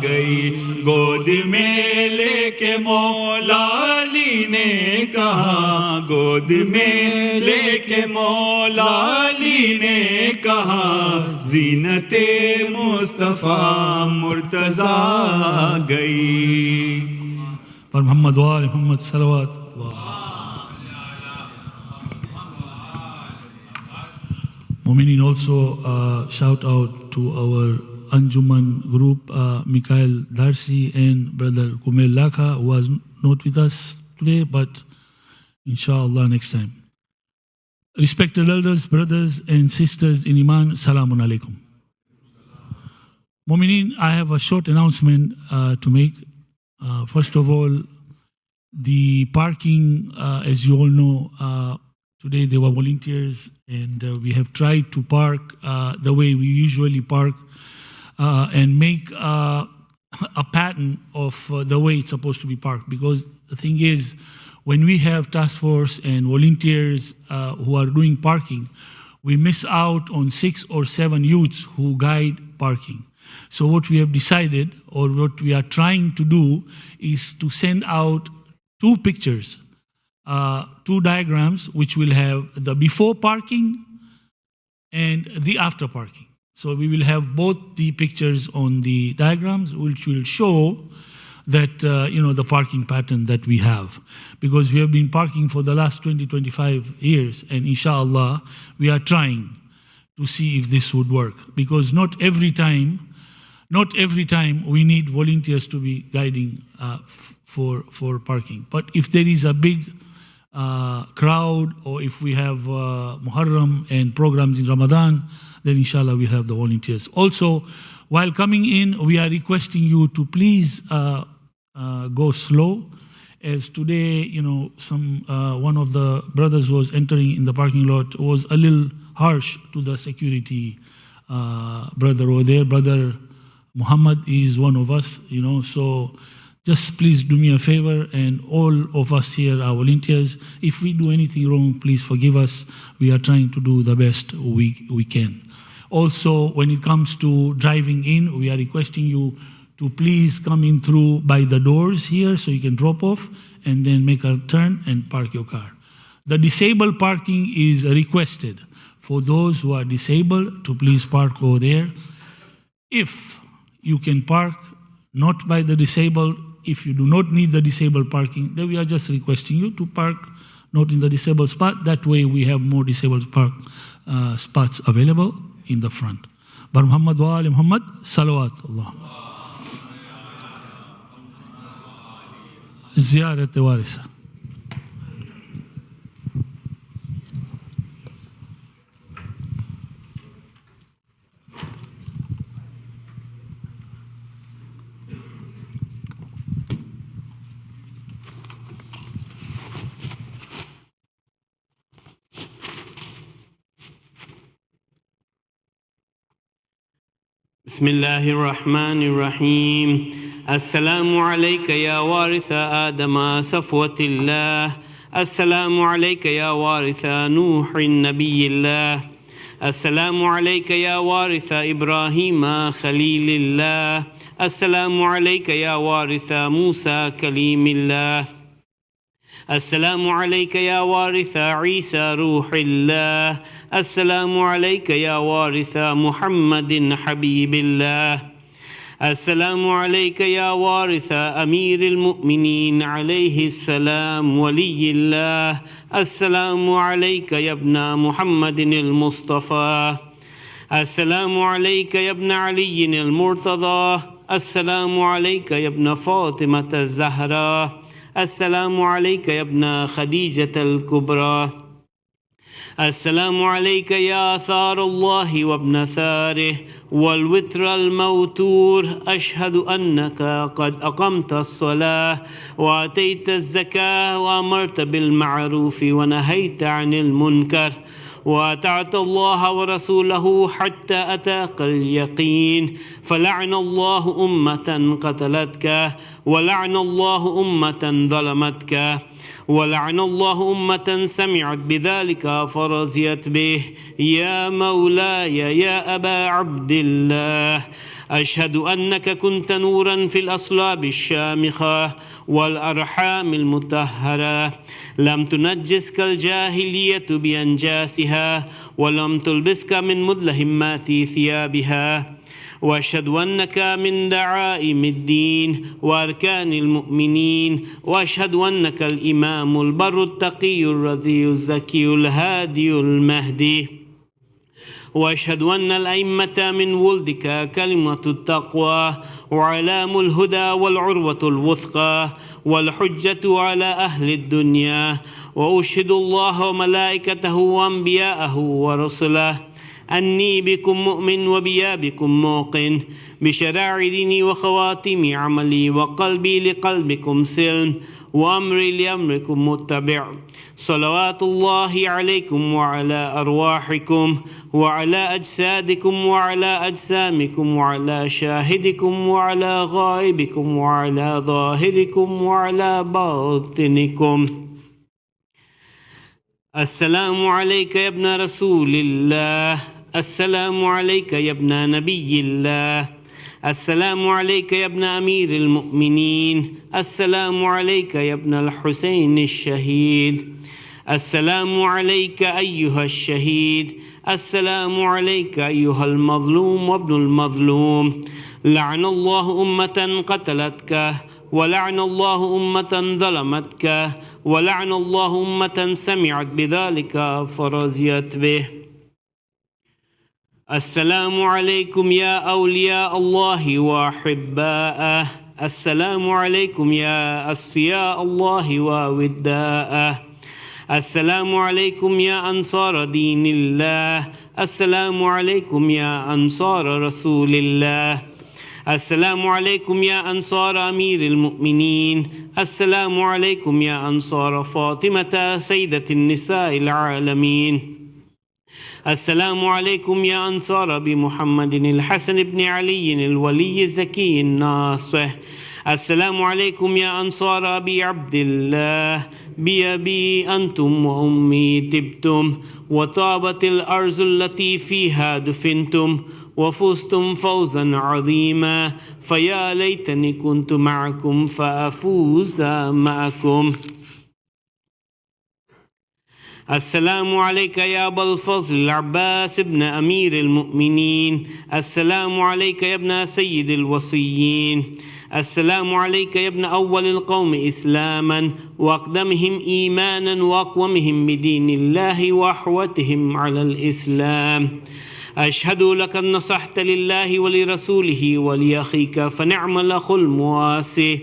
गई गोद में लेके मौला अली ने कहा गोद में लेके मौला अली ने कहा ज़ीनते मुस्तफ़ा मुर्तज़ा गई पर मोहम्मद वाले Mohammad सलवात Mu'minin also shout out to our Anjuman group, Mikhail Darsi and brother Kumayl Lakha, who was not with us today, but inshallah next time. Respected elders, brothers and sisters in Iman, Salamun Alaikum. Mu'minin, I have a short announcement to make. First of all, the parking, as you all know, today there were volunteers and we have tried to park the way we usually park and make a pattern of the way it's supposed to be parked. Because the thing is, when we have task force and volunteers who are doing parking, we miss out on 6 or 7 youths who guide parking. So what we have decided, or what we are trying to do, is to send out 2 pictures, 2 diagrams, which will have the before parking and the after parking. So we will have both the pictures on the diagrams, which will show that, the parking pattern that we have. Because we have been parking for the last 20-25 years, and inshallah, we are trying to see if this would work. Because not every time we need volunteers to be guiding for parking. But if there is a big crowd, or if we have Muharram and programs in Ramadan, then inshallah we have the volunteers. Also, while coming in, we are requesting you to please go slow, as today, one of the brothers was entering in the parking lot was a little harsh to the security brother over there. Brother Muhammad is one of us, so just please do me a favor, and all of us here are volunteers. If we do anything wrong, please forgive us. We are trying to do the best we can. Also, when it comes to driving in, we are requesting you to please come in through by the doors here so you can drop off and then make a turn and park your car. The disabled parking is requested for those who are disabled to please park over there. If you can park not by the disabled, if you do not need the disabled parking, then we are just requesting you to park not in the disabled spot. That way we have more disabled park spots available in the front. Bar Muhammad wa ali Muhammad, salawat Allah. Ziyarat Waritha. بسم الله الرحمن الرحيم السلام عليك يا وارث آدم صفوة الله. السلام عليك يا وارث نوح نبي الله. السلام عليك يا وارث إبراهيم خليل الله. السلام عليك يا وارث موسى كليم الله. السلام عليك يا وارث عيسى روح الله. السلام عليك يا وارث محمد حبيب الله. السلام عليك يا وارث أمير المؤمنين عليه السلام ولي الله. السلام عليك يا ابن محمد المصطفى. السلام عليك يا ابن علي المرتضى. السلام عليك يا ابن فاطمة الزهراء. السلام عليك يا ابن خديجة الكبرى. السلام عليك يا ثار الله وابن ثاره والوتر الموتور. أشهد أنك قد أقمت الصلاة وآتيت الزكاة وأمرت بالمعروف ونهيت عن المنكر وأطعت الله ورسوله حتى أتاك اليقين. فلعن الله أمة قتلتك ولعن الله أمة ظلمتك ولعن الله أمة سمعت بذلك فرضيت به. يا مولاي يا أبا عبد الله، أشهد أنك كنت نورا في الأصلاب الشامخة والأرحام المطهرة، لم تنجسك الجاهلية بأنجاسها ولم تلبسك من مدلهمات ثيابها. وأشهد أنك من دعائم الدين وأركان المؤمنين. وأشهد أنك الإمام البر التقي الرضي الزكي الهادي المهدي. وأشهد أن الأئمة من ولدك كلمة التقوى وعلام الهدى والعروة الوثقى والحجة على أهل الدنيا. وأشهد الله وملائكته وأنبياءه ورسله أني بكم مؤمن وبيا بكم موقن بشرائع ديني وخواتم عملي وقلبي لقلبكم سلم وأمري لأمركم متبع. صلوات الله عليكم وعلى أرواحكم وعلى أجسادكم وعلى أجسامكم وعلى شاهدكم وعلى غائبكم وعلى ظاهركم وعلى باطنكم. السلام عليك يا ابن رسول الله. السلام عليك يا ابن نبي الله. السلام عليك يا ابن أمير المؤمنين. السلام عليك يا ابن الحسين الشهيد. السلام عليك أيها الشهيد. السلام عليك أيها المظلوم وابن المظلوم. لعن الله أمة قتلتك ولعن الله أمة ظلمتك ولعن الله أمة سمعت بذلك فرضيت به. السلام عليكم يا أولياء الله وأحباءه. السلام عليكم يا أصفياء الله ووداءه. السلام عليكم يا أنصار دين الله. السلام عليكم يا أنصار رسول الله. السلام عليكم يا أنصار أمير المؤمنين. السلام عليكم يا أنصار فاطمة سيدة النساء العالمين. السلام عليكم يا أنصار بمحمد الحسن بن علي الولي الزكي الناصح. السلام عليكم يا أنصار أبي عبد الله. بأبي أنتم وأمي تبتم وطابت الأرض التي فيها دفنتم وفزتم فوزا عظيما. فيا ليتني كنت معكم فأفوز معكم. السلام عليك يا أبا الفضل العباس ابن أمير المؤمنين. السلام عليك يا ابن سيد الوصيين. السلام عليك يا ابن أول القوم إسلاما وأقدمهم إيمانا وأقومهم بدين الله وأحوتهم على الإسلام. أشهد لك أن نصحت لله ولرسوله ولأخيك فنعم الأخ المواسي.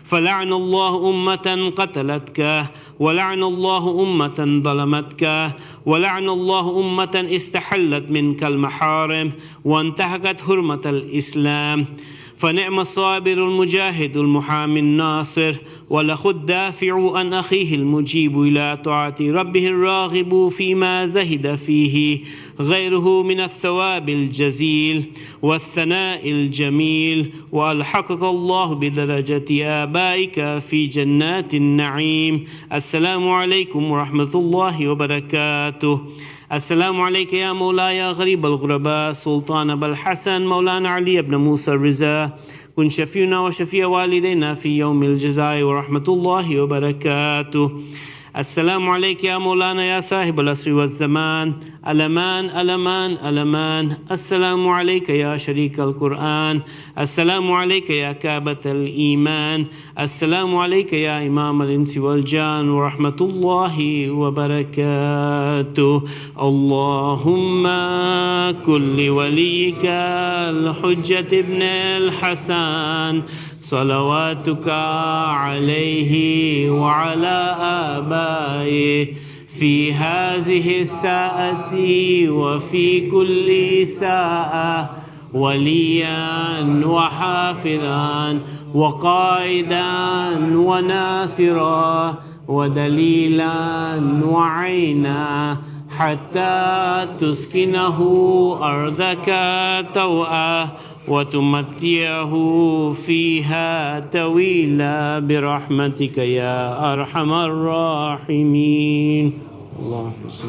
فلعن الله أمة قتلتك ولعن الله أمة ظلمتك ولعن الله أمة استحلت منك المحارم وانتهكت حرمة الإسلام. فنعم الصابر المجاهد المحامي الناصر ولخ الدافع عن أخيه المجيب إلى طاعة ربه الراغب فيما زهد فيه غيره من الثواب الجزيل والثناء الجميل، وألحقك الله بدرجة آبائك في جنات النعيم. السلام عليكم ورحمة الله وبركاته. السلام عليك يا مولاي غريب الغرباء سلطان أبا الحسن مولانا علي بن موسى الرضا، كن شفينا وشفيع والدينا في يوم الجزاء ورحمة الله وبركاته. السلام عليك يا مولانا يا صاحب العصر والزمان، ألمان ألمان ألمان. السلام عليك يا شريك القرآن، السلام عليك يا كعبة الإيمان، السلام عليك يا إمام الإنس والجان ورحمة الله وبركاته. اللهم كن لوليك الحجة ابن الحسن صلواتك عليه وعلى آبائه في هذه الساعة وفي كل ساعة وليا وحافظا وقائدا وناصرا ودليلا وعينا حتى تسكنه أرضك طوعا وتمتعه فيها طويلا برحمتك يا أرحم الراحمين. اللهم صل